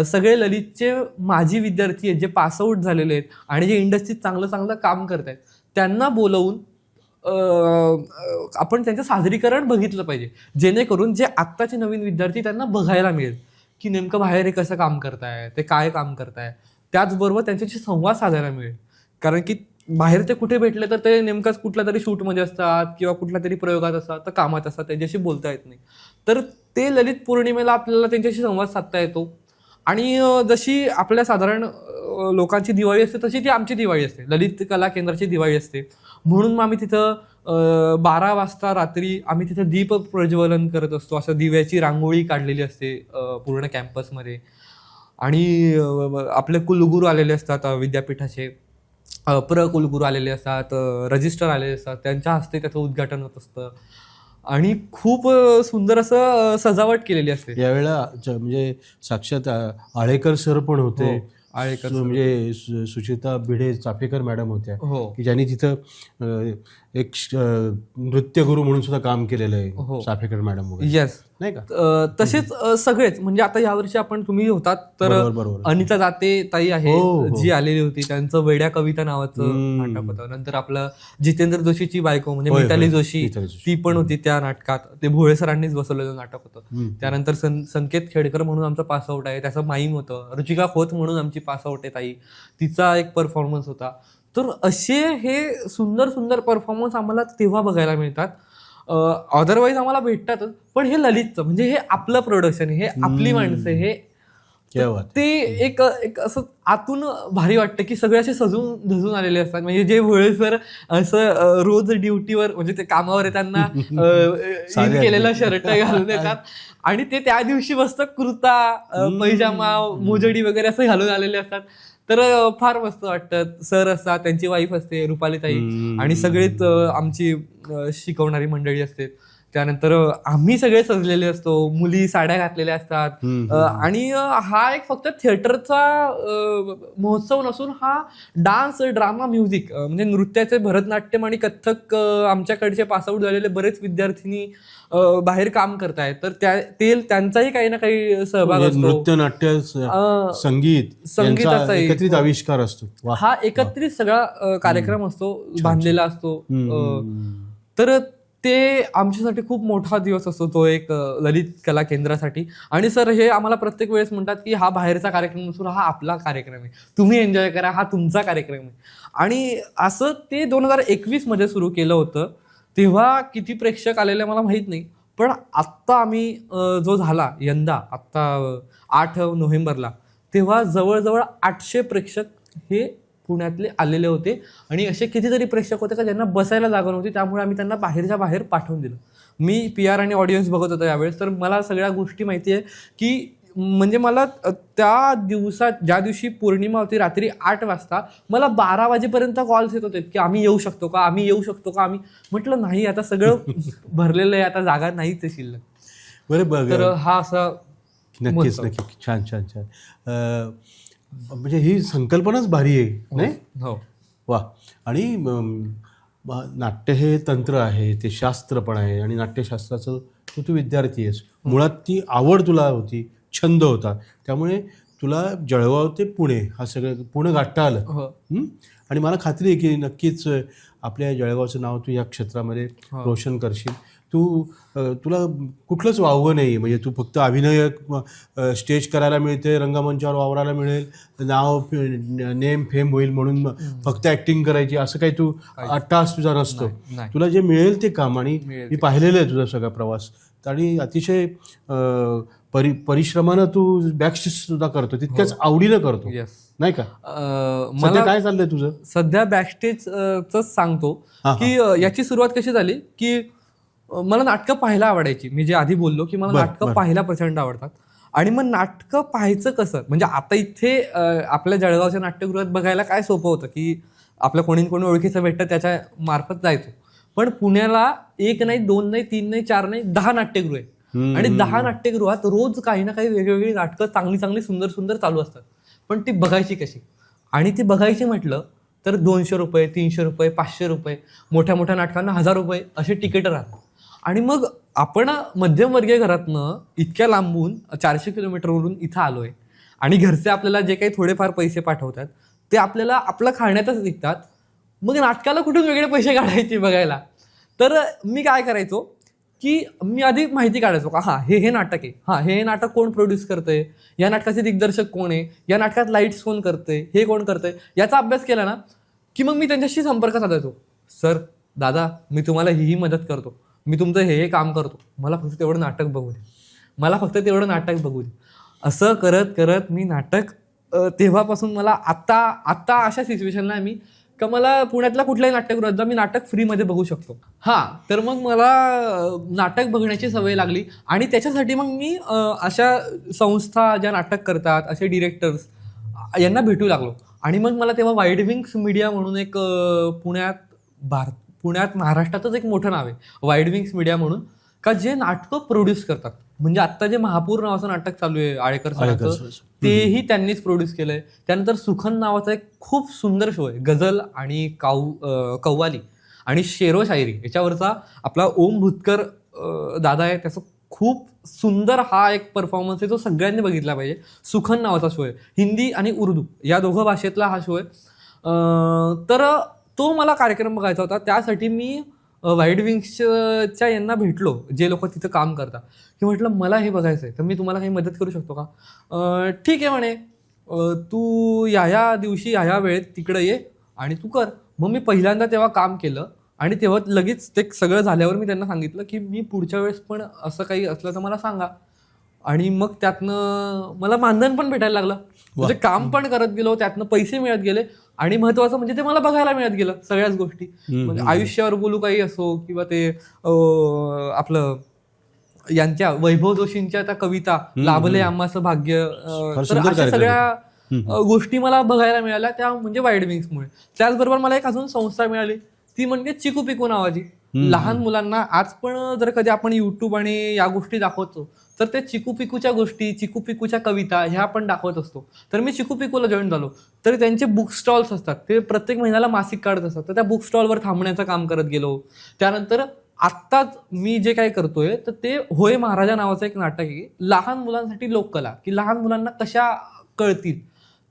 सगळे ललितचे माजी विद्यार्थी आहेत, जे पासआउट झालेले आहेत आणि जे इंडस्ट्रीत चांगलं चांगलं काम करत आहेत, त्यांना बोलवून आपण त्यांचं सादरीकरण बघितलं पाहिजे, जेणेकरून जे आत्ताचे नवीन विद्यार्थी त्यांना बघायला मिळेल की नेमकं बाहेर हे कसं काम करताय, ते काय काम करताय. त्याचबरोबर त्यांच्याशी संवाद साधायला मिळेल. कारण की बाहेर ते कुठे भेटले तर ते नेमकंच कुठल्या तरी शूटमध्ये असतात किंवा कुठल्या तरी प्रयोगात असतात, तर कामात असतात, त्यांच्याशी बोलता येत नाही. तर ते ललित पौर्णिमेला आपल्याला त्यांच्याशी संवाद साधता येतो. आणि जशी आपल्या साधारण लोकांची दिवाळी असते तशी ती आमची दिवाळी असते, ललित कला केंद्राची दिवाळी असते. म्हणून आम्ही तिथं 12 वाजता रात्री आम्ही तिथं दीप प्रज्वलन करत असतो. असं दिव्याची रांगोळी काढलेली असते पूर्ण कॅम्पसमध्ये. आणि आपले कुलगुरू आलेले असतात विद्यापीठाचे, कुलगुरू आलेले असतात, रजिस्टर आलेले असतात, त्यांच्या हस्ते त्याचं उद्घाटन होत असतं आणि खूप सुंदर असं सजावट केलेली असते. यावेळेला म्हणजे साक्षात आळेकर सर पण होते, म्हणजे सुचिता भिडे चाफेकर मॅडम होत्या की ज्यांनी तिथं एक नृत्यगुरू म्हणून सुद्धा काम केलेलं हो. आहे चाफेकर मॅडम वगैरे, येस. नाही का? तसेच सगळेच म्हणजे आता यावर्षी आपण तुम्ही होतात तर बरोबर. अनिता दाते ताई आहे हो. जी आलेली होती, त्यांचं वेड्या कविता नावाचं नाटक होतं. नंतर आपलं जितेंद्र जोशीची बायको म्हणजे मिताली जोशी, ती पण होती त्या नाटकात. ते भोळे सरांनीच बसवलेलं नाटक होतं. त्यानंतर संकेत खेडकर म्हणून आमचं पासआउट आहे, त्याचं माईम होतं. रुचिका खोत म्हणून आमची पासआउट आहे ताई, तिचा एक परफॉर्मन्स होता. तर असे हे सुंदर सुंदर परफॉर्मन्स आम्हाला तेव्हा बघायला मिळतात. अदरवाईज आम्हाला भेटतातच, पण हे ललितचं म्हणजे हे आपलं प्रोडक्शन, हे आपली माणसं, हे ते एक एक असं आतून भारी वाटतं की सगळे असे सजून धजून आलेले असतात. म्हणजे जे भोळे सर असं रोज ड्युटीवर म्हणजे ते कामावर येताना इन केलेला शर्ट घालून येतात आणि ते त्या दिवशी मस्त कुर्ता पैजामा मोजडी वगैरे असं घालून आलेले असतात. तर फार मस्त वाटतं. सर असतात, त्यांची वाईफ असते रुपालीताई, आणि सगळेच आमची शिकवणारी मंडळी असते. त्यानंतर आम्ही सगळे सजलेले असतो, मुली साड्या घातलेल्या असतात. आणि हा एक फक्त थिएटरचा महोत्सव नसून हा डान्स, ड्रामा, म्युझिक म्हणजे नृत्याचे भरतनाट्यम आणि कथ्थक आमच्याकडचे पासआउट झालेले बरेच विद्यार्थिनी बाहेर काम करतायत. तर त्यांचाही काही ना काही सहभाग असतो. नृत्य, नाट्य, संगीताचा एकत्रित आविष्कार असतो. हा एकत्रित सगळा कार्यक्रम असतो, बांधलेला असतो. तर ते आमच्यासाठी खूप मोठा दिवस असतो तो एक ललित कला केंद्रासाठी. आणि सर हे आम्हाला प्रत्येक वेळेस म्हणतात की हा बाहेरचा कार्यक्रम नसून हा आपला कार्यक्रम आहे, तुम्ही एन्जॉय करा, हा तुमचा कार्यक्रम आहे. आणि असं ते 2021 मध्ये सुरू केलं होतं. तेव्हा किती प्रेक्षक आलेले मला माहीत नाही, पण आत्ता आम्ही जो झाला यंदा आत्ता 8 नोव्हेंबरला, तेव्हा जवळजवळ 800 प्रेक्षक हे पुण्यातले आलेले होते. आणि असे कितीतरी प्रेक्षक होते का ज्यांना बसायला जागा नव्हती, त्यामुळे आम्ही त्यांना बाहेरच्या बाहेर पाठवून दिलं. मी PR आणि ऑडियन्स बघत होतो यावेळेस, तर मला सगळ्या गोष्टी माहिती आहे की म्हणजे मला त्या दिवसात, ज्या दिवशी पौर्णिमा होती, रात्री 8 वाजता मला 12 वाजेपर्यंत कॉल्स येत होते की आम्ही येऊ शकतो का, आम्ही येऊ शकतो का. आम्ही म्हटलं नाही, आता सगळं भरलेलं आहे, आता जागा नाहीच आहे शिल्लक. बरं. तर हा असा नक्कीच. छान. म्हणजे ही संकल्पनाच भारी आहे, नाही? हो. वा. आणि नाट्य हे तंत्र आहे, ते शास्त्र पण आहे. आणि नाट्यशास्त्राचं तू विद्यार्थी आहेस, मुळात ती आवड तुला होती, छंद होता, त्यामुळे तुला जळगाव ते पुणे हा सगळं पुणे गाठता आलं. आणि मला खात्री आहे की नक्कीच आपल्या जळगावचं नाव तू या क्षेत्रामध्ये रोशन करशील. तुला कुठलंच वावगं नाही, म्हणजे तू फक्त अभिनय स्टेज करायला मिळते, रंगमंचावर वावरायला मिळेल, नाव नेम फेम होईल म्हणून फक्त ॲक्टिंग करायची, असं काही तू अट्टास तुझा नसतो. तुला जे मिळेल ते काम. आणि मी पाहिलेलं आहे तुझा सगळा प्रवास, आणि अतिशय परिश्रमानं तू बॅकस्टेज सुद्धा करतो, तितक्याच आवडीनं करतो, नाही का? मला काय चाललंय तुझं सध्या बॅकस्टेजच सांगतो की याची सुरुवात कशी झाली की मला नाटकं पाहायला आवडायची. मी जे आधी बोललो की मला नाटकं पाहायला प्रचंड आवडतात. आणि मग नाटकं पाहायचं कसं, म्हणजे आता इथे आपल्या जळगावच्या नाट्यगृहात बघायला काय सोपं होतं की आपलं कोणी ओळखीचं भेटतं, त्याच्या मार्फत जायचो. पण पुण्याला 1 नाही, 2 नाही, 3 नाही, 4 नाही, 10 नाट्यगृह आहे. आणि 10 नाट्यगृहात रोज काही ना काही वेगवेगळी नाटकं चांगली चांगली सुंदर सुंदर चालू असतात. पण ती बघायची कशी, आणि ती बघायची म्हटलं तर 200 रुपये, 300 रुपये, 500 रुपये, मोठ्या मोठ्या नाटकांना 1000 रुपये असे तिकीट राहतात. आणि मग आपण मध्यमवर्गीय घरातनं इतक्या लांबून 400 किलोमीटरवरून इथं आलोय, आणि घरचे आपल्याला जे काही थोडेफार पैसे पाठवतात ते आपल्याला आपलं खाण्यातच विकतात. मग नाटकाला कुठून वेगळे पैसे काढायचे बघायला. तर मी काय करायचो की मी आधी माहिती काढायचो का हे नाटक आहे, हे नाटक कोण प्रोड्यूस करतंय, या नाटकाचे दिग्दर्शक कोण आहे, या नाटकात लाईट्स कोण करतंय, हे कोण करतंय, याचा अभ्यास केला ना की मग मी त्यांच्याशी संपर्क साधायचो. सर, दादा, मी तुम्हाला ही मदत करतो, मी तुमचं हे काम करतो, मला फक्त तेवढं नाटक बघू दे. असं करत करत मी नाटक तेव्हापासून मला आत्ता अशा सिच्युएशनला मी का मला पुण्यातल्या कुठल्याही नाट्यगृहात जा, मी नाटक फ्रीमध्ये बघू शकतो. तर मग मला नाटक बघण्याची सवय लागली. आणि त्याच्यासाठी मग मी अशा संस्था ज्या नाटक करतात, असे डिरेक्टर्स यांना भेटू लागलो. आणि मग मला तेव्हा वाईड विंग्स मीडिया म्हणून एक पुण्यात महाराष्ट्रातच एक मोठं नाव आहे, वाईड विंग्स मीडिया म्हणून, का जे नाटकं प्रोड्यूस करतात. म्हणजे आत्ता जे महापूर नावाचं नाटक चालू आहे आळेकर सरांचं, तेही त्यांनीच प्रोड्यूस केलंय. त्यानंतर सुखन नावाचा एक खूप सुंदर शो आहे, गझल आणि कव्वाली आणि शेरो शायरी याच्यावरचा आपला ओम भूतकर दादा आहे, त्याचं खूप सुंदर हा एक परफॉर्मन्स आहे, तो सगळ्यांनी बघितला पाहिजे. सुखन नावाचा शो आहे, हिंदी आणि उर्दू या दोघं भाषेतला हा शो आहे. तर तो मला कार्यक्रम बघायचा होता. त्यासाठी मी व्हाईट विंग्सच्या यांना भेटलो, जे लोक तिथं काम करतात, की म्हटलं मला हे बघायचं आहे, तर मी तुम्हाला काही मदत करू शकतो का? ठीक आहे म्हणे, तू या दिवशी या वेळेत तिकडं ये आणि तू कर. मग मी पहिल्यांदा तेव्हा काम केलं आणि तेव्हा लगेच ते सगळं झाल्यावर मी त्यांना सांगितलं की मी पुढच्या वेळेस पण असं काही असलं तर मला सांगा. आणि मग त्यातनं मला मानधन पण भेटायला लागलं, म्हणजे काम पण करत गेलो, त्यातनं पैसे मिळत गेले आणि महत्वाचं म्हणजे ते मला बघायला मिळत गेलं सगळ्याच गोष्टी. म्हणजे आयुष्यावर बोलू काही असो किंवा ते आपलं यांच्या वैभव जोशींच्या त्या कविता लाभले आम्हाचं भाग्य, तर अशा सगळ्या गोष्टी मला बघायला मिळाल्या त्या म्हणजे वाईड विंग्समुळे. त्याचबरोबर मला एक अजून संस्था मिळाली, ती म्हणजे चिकू पिकू नावाची. लहान मुलांना आज पण जर कधी आपण युट्यूब आणि या गोष्टी दाखवतो तर ते चिकू पिकूच्या गोष्टी, चिकू पिकूच्या कविता ह्या आपण दाखवत असतो. तर मी चिकू पिकूला जॉईन झालो. तर त्यांचे बुक स्टॉल्स असतात, ते प्रत्येक महिन्याला मासिक काढत असतात, तर त्या बुक स्टॉलवर थांबण्याचं काम करत गेलो. त्यानंतर आत्ताच मी जे काय करतोय तर ते होय महाराजा नावाचं एक नाटक आहे, लहान मुलांसाठी लोककला, की लहान मुलांना कशा कळतील.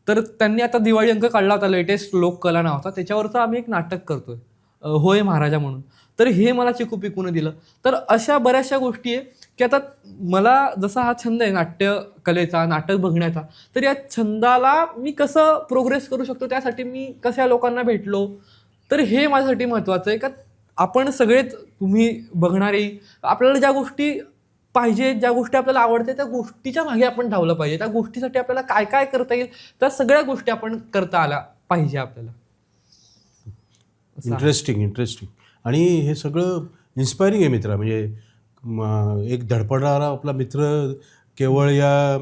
तर त्यांनी आता दिवाळी अंक काढला होता लेटेस्ट लोककला नावाचा, त्याच्यावरचं आम्ही एक नाटक करतोय होय महाराजा म्हणून. तर हे मला चिकू पिकून दिलं. तर अशा बऱ्याचशा गोष्टी आहे की आता मला जसा हा छंद आहे नाट्य कलेचा, नाटक बघण्याचा, तर या छंदाला मी कसं प्रोग्रेस करू शकतो, त्यासाठी मी कशा लोकांना भेटलो, तर हे माझ्यासाठी महत्त्वाचं आहे. का आपण सगळेच, तुम्ही बघणारे, आपल्याला ज्या गोष्टी पाहिजे, ज्या गोष्टी आपल्याला आवडते त्या गोष्टीच्या मागे आपण धावलं पाहिजे. त्या गोष्टीसाठी आपल्याला काय काय करता येईल त्या सगळ्या गोष्टी आपण करता आल्या पाहिजे आपल्याला. इंटरेस्टिंग. आणि हे सगळं इन्स्पायरिंग आहे मित्रा. म्हणजे एक धडपडणारा आपला मित्र केवळ या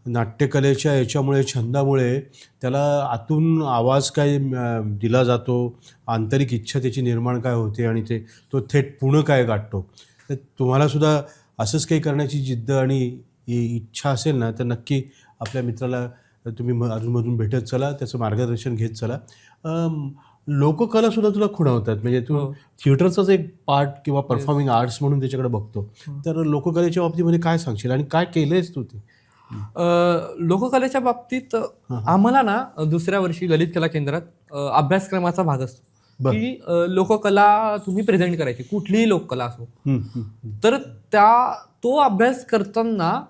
नाट्यकलेच्या याच्यामुळे, छंदामुळे त्याला आतून आवाज काय दिला जातो, आंतरिक इच्छा त्याची निर्माण काय होते आणि तो थेट पुणं काय गाठतो. तर तुम्हालासुद्धा असंच काही करण्याची जिद्द आणि इच्छा असेल ना, तर नक्की आपल्या मित्राला तुम्ही अधूनमधून भेटत चला, त्याचं मार्गदर्शन घेत चला. लोककला सुद्धा तुला खुणावतात, म्हणजे तू थिएटरचाच एक पार्ट किंवा परफॉर्मिंग आर्ट्स म्हणून त्याच्याकडे बघतो. तर लोककलेच्या बाबतीमध्ये काय सांगशील आणि काय केलंयस तू ते? लोककलेच्या बाबतीत आम्हाला ना दुसऱ्या वर्षी ललित कला केंद्रात अभ्यासक्रमाचा भाग असतो की लोककला तुम्ही प्रेझेंट करायची, कुठलीही लोककला असो. तर तो अभ्यास करताना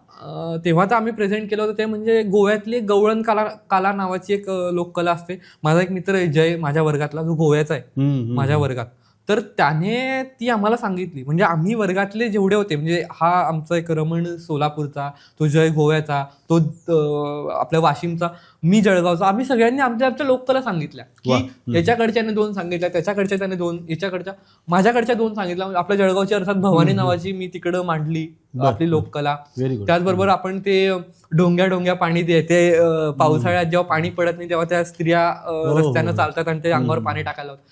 तेव्हा तर आम्ही प्रेझेंट केलं होतं ते म्हणजे गोव्यातली गवळण कला नावाची एक लोककला असते. माझा एक मित्र आहे जय, माझ्या वर्गातला, जो गोव्याचा आहे माझ्या वर्गात. तर त्याने ती आम्हाला सांगितली. म्हणजे आम्ही वर्गातले जेवढे होते, म्हणजे हा आमचा एक रमण सोलापूरचा, तो जय गोव्याचा, तो आपल्या वाशिमचा, मी जळगावचा, आम्ही सगळ्यांनी आमच्या लोककला सांगितल्या की याच्याकडच्याने 2 सांगितल्या, त्याच्याकडच्या त्याने 2, याच्याकडच्या माझ्याकडच्या 2 सांगितल्या. आपल्या जळगावची अर्थात भवानी नावाची मी तिकडं मांडली आपली लोककला. त्याचबरोबर आपण ते ढोंग्या पाणी ते पावसाळ्यात जेव्हा पाणी पडत नाही तेव्हा त्या स्त्रिया रस्त्यानं चालतात आणि ते अंगावर पाणी टाकायला होतं.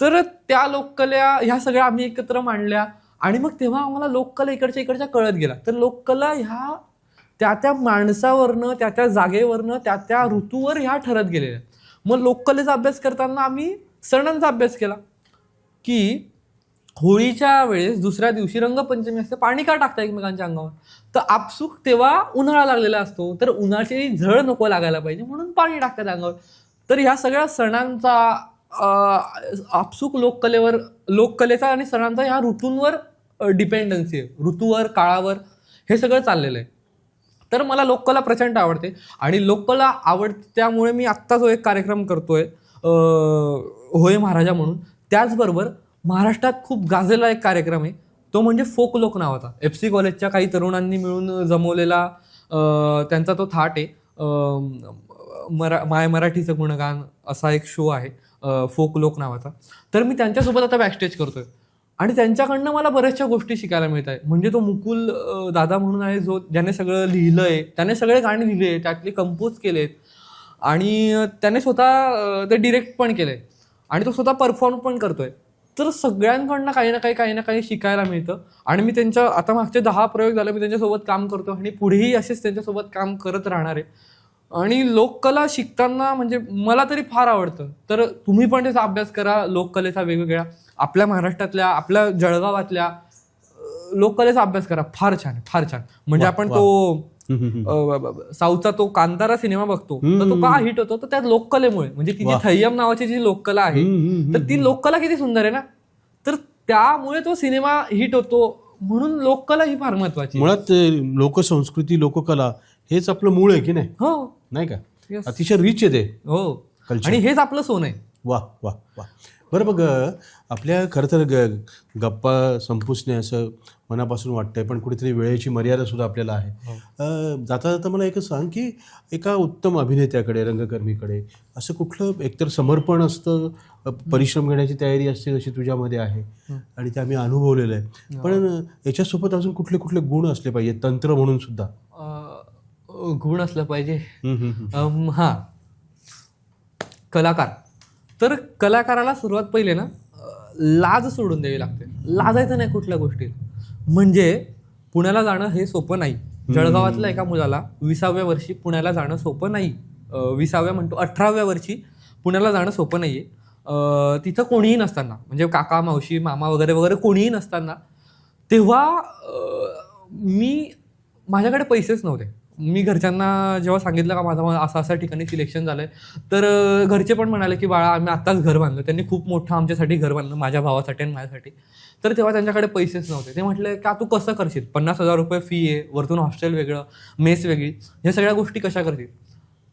तर त्या लोककला ह्या सगळ्या आम्ही एकत्र मांडल्या आणि मग तेव्हा आम्हाला लोककला इकडच्या कळत गेला. तर लोककला ह्या त्या माणसावरनं, त्या जागेवरनं, त्या ऋतूवर ह्या ठरत गेलेल्या. मग लोककलेचा अभ्यास करताना आम्ही सणांचा अभ्यास केला की होळीच्या वेळेस दुसऱ्या दिवशी रंगपंचमी असते, पाणी का टाकता एकमेकांच्या अंगावर, तर आपसूक तेव्हा उन्हाळा लागलेला असतो, तर उन्हाची झळ नको लागायला पाहिजे म्हणून पाणी टाकतात अंगावर. तर ह्या सगळ्या सणांचा आपसूक लोककलेचा आणि सणांचा ह्या ऋतूंवर डिपेंडन्सी आहे, ऋतूवर, काळावर हे सगळं चाललेलं आहे. तर मला लोककला प्रचंड आवडते आणि लोककला आवडते त्यामुळे मी आत्ता जो एक कार्यक्रम करतोय होय महाराजा म्हणून, त्याचबरोबर महाराष्ट्रात खूप गाजलेला एक कार्यक्रम आहे, तो म्हणजे फोक लोक नावाचा. FC कॉलेजच्या काही तरुणांनी मिळून जमवलेला त्यांचा तो थाट आहे, माय मराठीचं गुणगान असा एक शो आहे फोक लोक नावाचा. तर मी त्यांच्यासोबत आता बॅकस्टेज करतोय आणि त्यांच्याकडनं मला बऱ्याचशा गोष्टी शिकायला मिळत आहे. म्हणजे तो मुकुल दादा म्हणून आहे, जो ज्याने सगळं लिहिलंय, त्याने सगळे गाणे लिहिले, त्यातले कंपोज केलेत आणि त्याने स्वतः ते डिरेक्ट पण केलंय आणि तो स्वतः परफॉर्म पण करतोय. तर सगळ्यांकडनं काही ना काही शिकायला मिळतं आणि मी आता मागचे 10 प्रयोग झाले, मी त्यांच्यासोबत काम करतो आणि पुढेही असेच त्यांच्यासोबत काम करत राहणार आहे. आणि लोककला शिकताना म्हणजे मला तरी फार आवडतं. तर तुम्ही पण त्याचा अभ्यास करा, लोककलेचा वेगवेगळ्या आपल्या महाराष्ट्रातल्या, आपल्या जळगावातल्या लोककलेचा अभ्यास करा. फार छान, फार छान. म्हणजे आपण तो साऊथचा तो कांतारा सिनेमा बघतो, तर तो का हिट होतो, तर त्या लोककलेमुळे. म्हणजे ती जी थय्यम नावाची जी लोककला आहे, तर ती लोककला किती सुंदर आहे ना, तर त्यामुळे तो सिनेमा हिट होतो. म्हणून लोककला ही फार महत्वाची. मुळात लोकसंस्कृती, लोककला हेच आपलं मूळ आहे की नाही? हो, नाही का? अतिशय रिच आहे ते. हो. आणि हेच आपलं सोनं आहे. वा वा वा. बरं, मग आपल्या खरं तर गप्पा संपूच नाही असं मनापासून वाटतंय, पण कुठेतरी वेळेची मर्यादा सुद्धा आपल्याला आहे. जाता जाता मला एकच सांग की एका उत्तम अभिनेत्याकडे, रंगकर्मीकडे असं कुठलं एकतर समर्पण असतं, परिश्रम घेण्याची तयारी असते जशी तुझ्यामध्ये आहे, आणि ते आम्ही अनुभवलेलं आहे, पण याच्यासोबत अजून कुठले कुठले गुण असले पाहिजे तंत्र म्हणून सुद्धा? गुण असलं पाहिजे. हा, कलाकार. तर कलाकाराला सुरुवात पहिले ना लाज सोडून द्यावी लागते. लाजायचं नाही कुठल्या गोष्टी. म्हणजे पुण्याला जाणं हे सोपं नाही. जळगावातल्या एका मुलाला 20व्या वर्षी पुण्याला जाणं सोपं नाही. 20व्या म्हणतो 18व्या वर्षी पुण्याला जाणं सोपं नाहीये. तिथं कोणीही नसताना, म्हणजे काका मावशी मामा वगैरे वगैरे कोणीही नसताना, तेव्हा माझ्याकडे पैसेच नव्हते. मी घरच्यांना जेव्हा सांगितलं का माझं असं असं ठिकाणी सिलेक्शन झालंय, तर घरचे पण म्हणाले की बाळा आम्ही आत्ताच घर बांधलं. त्यांनी खूप मोठं आमच्यासाठी घर बांधलं, माझ्या भावासाठी आणि माझ्यासाठी. तर तेव्हा त्यांच्याकडे पैसेच नव्हते. ते म्हटले का तू कसं करशील, 50,000 रुपये फी आहे, वरतून हॉस्टेल वेगळं, मेस वेगळी, ह्या सगळ्या गोष्टी कशा करतील.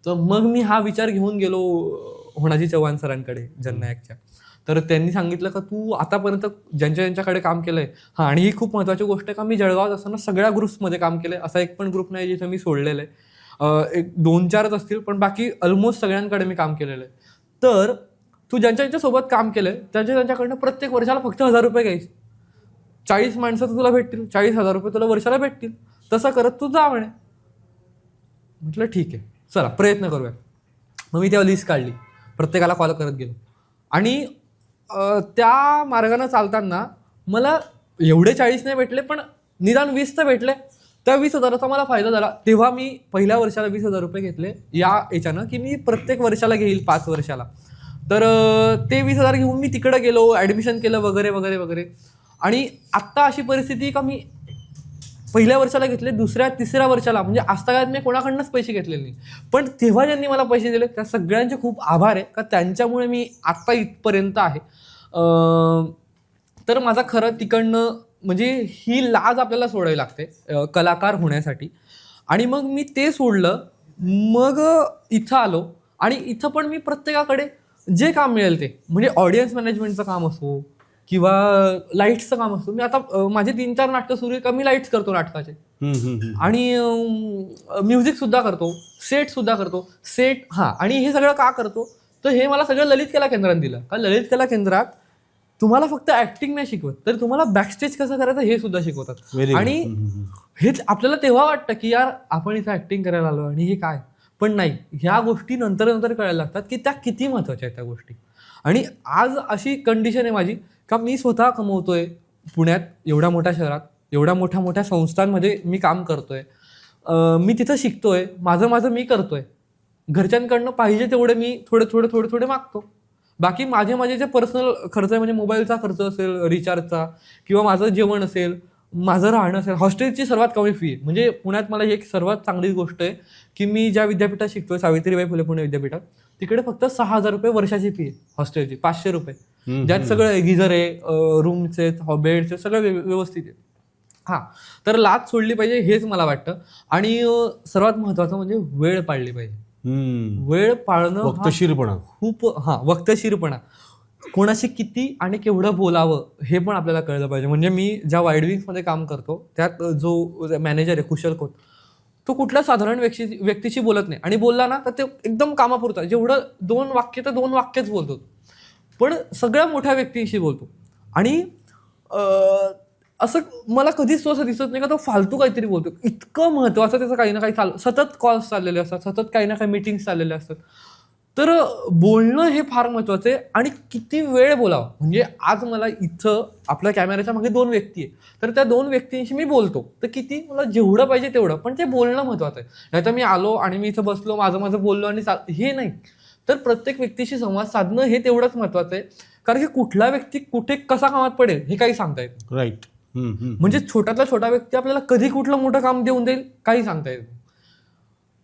तर मग मी हा विचार घेऊन गेलो होणाजी चव्हाण सरांकडे, जननायकच्या. तर त्यांनी सांगितलं का तू आतापर्यंत ज्यांच्याकडे काम केलंय, हा, आणि ही खूप महत्त्वाची गोष्ट आहे का मी जळगावात असताना सगळ्या ग्रुप्समध्ये काम केलंय. असा एक पण ग्रुप नाही जिथं मी सोडलेलं आहे. एक 2-4च असतील, पण बाकी ऑलमोस्ट सगळ्यांकडे मी काम केलेलं आहे. तर तू ज्यांच्यासोबत काम केलंय त्यांच्याकडनं प्रत्येक वर्षाला फक्त 1,000 रुपये घ्यायचे. 40 माणसं तुला भेटतील, 40,000 रुपये तुला वर्षाला भेटतील. तसं करत तू जा म्हणे. म्हटलं ठीक आहे, चला प्रयत्न करूया. मग मी तेव्हा लिस्ट काढली, प्रत्येकाला कॉल करत गेलो, आणि त्या मार्गाने चालताना मला एवढे 40 नाही भेटले, पण निदान 20 तर भेटले. त्या 20,000चा मला फायदा झाला. तेव्हा मी पहिल्या वर्षाला 20,000 रुपये घेतले या याच्यानं की मी प्रत्येक वर्षाला घेईल 5 वर्षाला. तर ते 20,000 घेऊन मी तिकडे गेलो, ॲडमिशन केलं वगैरे वगैरे वगैरे. आणि आत्ता अशी परिस्थिती का मी पहिल्या वर्षाला घेतले, दुसऱ्या तिसऱ्या वर्षाला, म्हणजे आजतागायत मी कोणाकडनंच पैसे घेतलेले नाही. पण तेव्हा ज्यांनी मला पैसे दिले त्या सगळ्यांचे खूप आभार आहे, का त्यांच्यामुळे मी आत्ता इथपर्यंत आहे. तर माझा खरं तिकडनं म्हणजे ही लाज आपल्याला सोडावी लागते कलाकार होण्यासाठी. आणि मग मी ते सोडलं, मग इथं आलो, आणि इथं पण मी प्रत्येकाकडे जे काम मिळेल ते, म्हणजे ऑडियन्स मॅनेजमेंटचं काम असो किंवा लाईट्सचं काम असतो. मी आता माझे 3-4 नाटकं सुरू आहे का मी लाईट्स करतो नाटकाचे, आणि म्युझिक सुद्धा करतो, सेट सुद्धा करतो. सेट, हां, आणि हे सगळं का करतो, तर हे मला सगळं ललित कला केंद्रात दिलं. का ललित कला केंद्रात तुम्हाला फक्त ऍक्टिंग नाही शिकवत, तर तुम्हाला बॅकस्टेज कसं करायचं हे सुद्धा शिकवतात. आणि हेच आपल्याला तेव्हा वाटतं की यार आपण इथं ऍक्टिंग करायला आलो आणि हे काय, पण नाही, ह्या गोष्टी नंतर नंतर कळायला लागतात की त्या किती महत्वाच्या आहेत त्या गोष्टी. आणि आज अशी कंडिशन आहे माझी का मी स्वतः कमवतोय पुण्यात, एवढ्या मोठ्या शहरात, एवढ्या मोठ्या मोठ्या संस्थांमध्ये मी काम करतोय, मी तिथं शिकतोय, माझं मी करतोय. घरच्यांकडनं पाहिजे तेवढे मी थोडे मागतो. बाकी माझे जे पर्सनल खर्च आहे, म्हणजे मोबाईलचा खर्च असेल, रिचार्जचा, किंवा माझं जेवण असेल, माझं राहणं असेल, हॉस्टेलची सर्वात कमी फी आहे. म्हणजे पुण्यात मला एक सर्वात चांगली गोष्ट आहे की मी ज्या विद्यापीठात शिकतोय, सावित्रीबाई फुले पुणे विद्यापीठात, तिकडे फक्त 6,000 रुपये वर्षाची फी आहे हॉस्टेलची, 500 रुपये, ज्यात सगळं गिझर आहे, रूम्स आहेत, बेड्स, सगळं व्यवस्थित आहे. हां, तर लाज सोडली पाहिजे हेच मला वाटतं. आणि सर्वात महत्वाचं म्हणजे वेळ पाळली पाहिजे. वेळ पाळणं वक्तशीरपणा खूप, वक्तशीरपणा, कोणाशी किती आणि केवढं बोलावं हे पण आपल्याला कळलं पाहिजे. म्हणजे मी ज्या वाईड विंग्समध्ये काम करतो त्यात जो मॅनेजर आहे कुशल खोत, तो कुठल्या साधारण व्यक्तीशी बोलत नाही, आणि बोलला ना तर ते एकदम कामापुरता, जेवढं 2 वाक्य तर 2 वाक्यच बोलतो, पण सगळ्या मोठ्या व्यक्तीशी बोलतो. आणि असं मला कधीच तो असं दिसत नाही का तो फालतू काहीतरी बोलतो. इतकं महत्त्वाचं त्याचं काही ना काही सतत कॉल्स चाललेले असतात, सतत काही ना काही मीटिंग्स चाललेले असतात. तर बोलणं हे फार महत्वाचं आहे आणि किती वेळ बोलावं. म्हणजे आज मला इथं आपल्या कॅमेऱ्याच्या मागे 2 व्यक्ती आहे, तर त्या 2 व्यक्तींशी मी बोलतो, तर किती मला जेवढं पाहिजे तेवढं, पण ते बोलणं महत्वाचं आहे. नाहीतर मी आलो आणि मी इथं बसलो, माझं बोललो आणि हे नाही. तर प्रत्येक व्यक्तीशी संवाद साधणं हे तेवढंच महत्वाचं आहे, कारण की कुठला व्यक्ती कुठे कसा कामात पडेल हे काही सांगता येत. राईट. म्हणजे छोट्यातला छोटा व्यक्ती आपल्याला कधी कुठलं मोठं काम देऊन देईल काही सांगता येत नाही.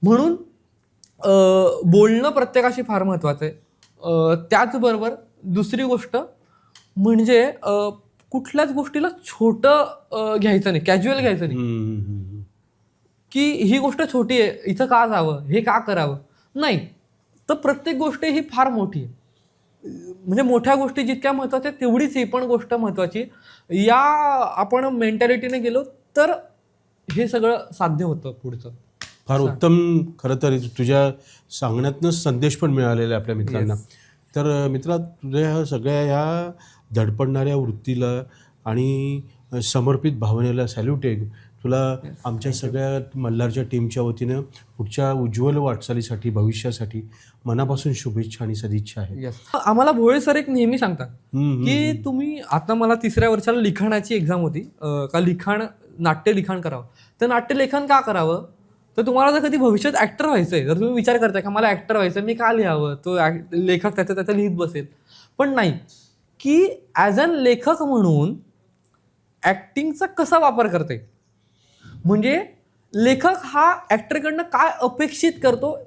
म्हणून बोलणं प्रत्येकाशी फार महत्वाचं आहे. त्याचबरोबर दुसरी गोष्ट म्हणजे कुठल्याच गोष्टीला छोटं घ्यायचं नाही, कॅज्युअल घ्यायचं नाही की ही गोष्ट छोटी आहे, इथं का जावं, हे का करावं, नाही. तर प्रत्येक गोष्ट ही फार मोठी आहे. म्हणजे मोठ्या गोष्टी जितक्या महत्वाच्या तेवढीच ही पण गोष्ट महत्वाची. या आपण मेंटॅलिटीने गेलो तर हे सगळं साध्य होतं पुढचं. फार उत्तम. खरं तर तुझ्या सांगण्यातनं संदेश पण मिळालेला आहे आपल्या मित्रांना. तर मित्रा, तुझ्या ह्या सगळ्या ह्या धडपडणाऱ्या वृत्तीला आणि समर्पित भावनेला सॅल्यूट आहे. तुला आमच्या सगळ्या मल्हारच्या टीमच्या वतीनं पुढच्या उज्ज्वल वाटचालीसाठी, भविष्यासाठी मनापासून शुभेच्छा आणि सदिच्छा आहे. आम्हाला भोळे सर एक नेहमी सांगतात की तुम्ही, आता मला 3ऱ्या वर्षाला लिखाणाची एक्झाम होती, का नाट्य लिखाण करावं. तर नाट्य लेखन का करावं, तर तुम्हाला जर कधी भविष्यात ऍक्टर व्हायचंय, जर तुम्ही विचार करताय का मला ऍक्टर व्हायचं, मी का लिहावं, तो लेखक त्याचं लिहित बसेल. पण नाही, की ॲज अन लेखक म्हणून ऍक्टिंगचा कसा वापर करते, म्हणजे लेखक हा ऍक्टरकडनं काय अपेक्षित करतो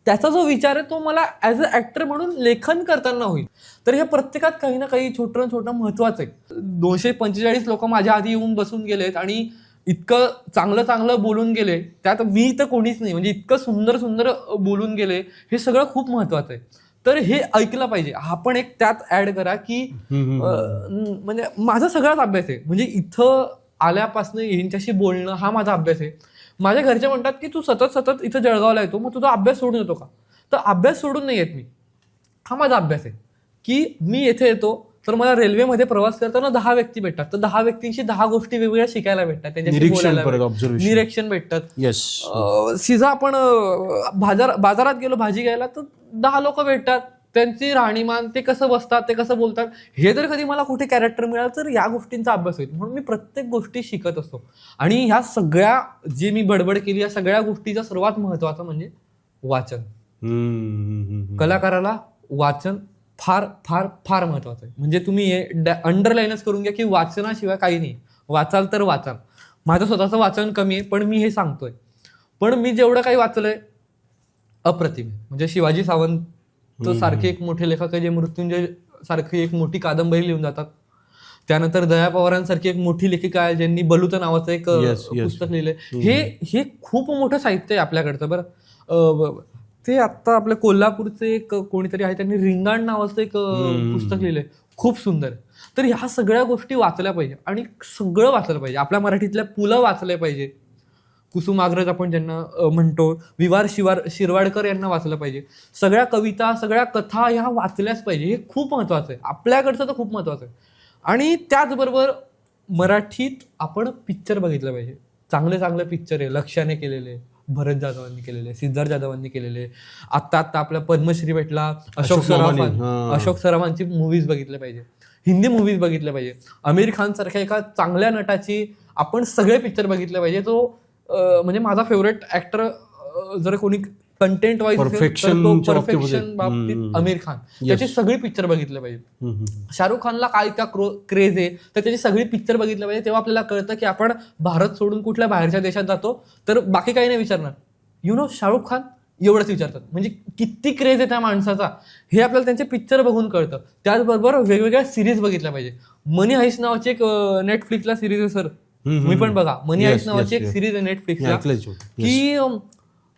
त्याचा जो विचार आहे तो मला ॲज अ ऍक्टर म्हणून लेखन करताना होईल. तर ह्या प्रत्येकात काही ना काही छोटं महत्वाचं आहे. 245 लोक माझ्या आधी येऊन बसून गेलेत आणि इतकं चांगलं बोलून गेले, त्यात मी तर कोणीच नाही, म्हणजे इतकं सुंदर बोलून गेले, हे सगळं खूप महत्वाचं आहे. तर हे ऐकलं पाहिजे. हा पण एक त्यात ऍड करा की म्हणजे माझा सगळाच अभ्यास आहे, म्हणजे इथं आल्यापासून यांच्याशी बोलणं हा माझा अभ्यास आहे. माझ्या घरचे म्हणतात की तू सतत इथं जळगावला येतो, मग तुझा अभ्यास सोडून येतो का, तर अभ्यास सोडून नाही येत मी, हा माझा अभ्यास आहे. की मी येथे येतो तर मला रेल्वेमध्ये प्रवास करताना 10 व्यक्ती भेटतात, तर 10 व्यक्तींशी 10 गोष्टी वेगवेगळ्या शिकायला भेटतात, त्यांच्याशी बोलायला, निरीक्षण भेटतात. सीधा आपण बाजारात गेलो भाजी घ्यायला तर 10 लोक भेटतात, त्यांची राहणीमान, ते कसं बसतात, ते कसं बोलतात, हे जर कधी मला कुठे कॅरेक्टर मिळालं तर या गोष्टींचा अभ्यास होईल. म्हणून मी प्रत्येक गोष्टी शिकत असतो. आणि ह्या सगळ्या जे मी बडबड केली या सगळ्या गोष्टीचा सर्वात महत्वाचं म्हणजे वाचन. कलाकाराला वाचन फार फार फार महत्वाचं आहे. म्हणजे तुम्ही हे अंडरलाईनच करून घ्या की वाचनाशिवाय काही नाही. वाचाल तर वाचाल. माझं स्वतःचं वाचन कमी आहे, पण मी हे सांगतोय. पण मी जेवढं काही वाचलंय अप्रतिम. म्हणजे शिवाजी सावंत सारखे एक मोठे लेखक आहे जे मृत्युंजय सारखी एक मोठी कादंबरी लिहून जातात. त्यानंतर दया पवारांसारखी एक मोठी लेखिका आहे ज्यांनी बलूत नावाचं एक पुस्तक लिहिलंय. हे खूप मोठं साहित्य आहे आपल्याकडचं. बरं, ते आता आपल्या कोल्हापूरचे एक कोणीतरी आहे, त्यांनी रिंगाण नावाचं एक पुस्तक लिहिलंय, खूप सुंदर. तर ह्या सगळ्या गोष्टी वाचल्या पाहिजे आणि सगळं वाचलं पाहिजे. आपल्या मराठीतल्या पुलं वाचले पाहिजे, कुसुमाग्रज आपण ज्यांना म्हणतो, विवार शिरवाडकर यांना वाचलं पाहिजे. सगळ्या कविता, सगळ्या कथा ह्या वाचल्याच पाहिजे. हे खूप महत्वाचं आहे, आपल्याकडचं तर खूप महत्वाचं आहे. आणि त्याचबरोबर मराठीत आपण पिक्चर बघितलं पाहिजे. चांगले पिक्चर आहे, लक्ष्याने केलेले, भरत जाधवांनी केलेले, सिद्धार्थ जाधवांनी केलेले. आत्ता आपल्या पद्मश्री भेटला अशोक सराफांची मूव्हीज बघितले पाहिजे, हिंदी मूव्हीज बघितले पाहिजे. आमिर खान सारख्या एका चांगल्या नटाची आपण सगळे पिक्चर बघितले पाहिजे. तो म्हणजे माझा फेवरेट ऍक्टर जर कोणी कंटेंट वाईज परफेक्शन बाबतीत आमिर खान, त्याची सगळी पिक्चर बघितले पाहिजे. शाहरुख खानला काय का क्रेज आहे तर त्याची सगळी पिक्चर बघितले पाहिजे. तेव्हा आपल्याला कळतं की आपण भारत सोडून कुठल्या बाहेरच्या देशात जातो तर बाकी काही नाही विचारणार, शाहरुख खान एवढंच विचारतात. म्हणजे किती क्रेज आहे त्या माणसाचा हे आपल्याला त्यांचे पिक्चर बघून कळतं. त्याचबरोबर वेगवेगळ्या सिरीज बघितल्या पाहिजे. मनी हाईस्ट नावाची एक नेटफ्लिक्सला सिरीज आहे सर, तुम्ही पण बघा. मनी हाईस्ट नावाची एक सिरीज आहे नेटफ्लिक्सला की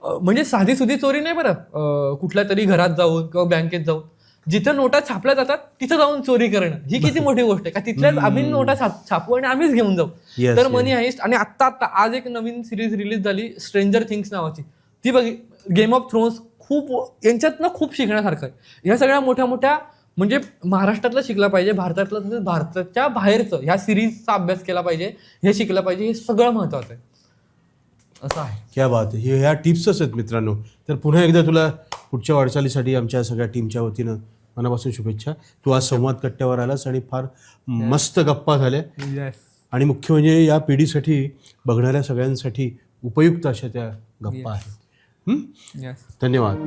म्हणजे साधी सुधी चोरी नाही बरं, कुठल्या तरी घरात जाऊन किंवा बँकेत जाऊन जिथं नोटा छापल्या जातात तिथं जाऊन चोरी करणं, ही किती मोठी गोष्ट आहे. का तिथल्याच आम्ही नोटा छापू आणि आम्हीच घेऊन जाऊ. तर मनी हाईस्ट. आणि आत्ता आज एक नवीन सिरीज रिलीज झाली स्ट्रेंजर थिंग्स नावाची, ती बघी. गेम ऑफ थ्रोन्स, खूप यांच्यातनं खूप शिकण्यासारखं आहे. ह्या सगळ्या मोठ्या म्हणजे महाराष्ट्रातलं शिकलं पाहिजे, भारतातलं, भारताच्या बाहेरचं ह्या सिरीजचा अभ्यास केला पाहिजे, हे शिकलं पाहिजे. हे सगळं महत्वाचं आहे. असं आहे. क्या बात आहे. ह्या टिप्सच आहेत मित्रांनो. तर पुन्हा एकदा तुला पुढच्या वाटचालीसाठी आमच्या सगळ्या टीमच्या वतीनं मनापासून शुभेच्छा. तू आज संवाद कट्ट्यावर आलास आणि फार मस्त गप्पा झाल्या येस. आणि मुख्य म्हणजे या पिढीसाठी बघणाऱ्या सगळ्यांसाठी उपयुक्त अशा त्या गप्पा आहेत. येस. धन्यवाद.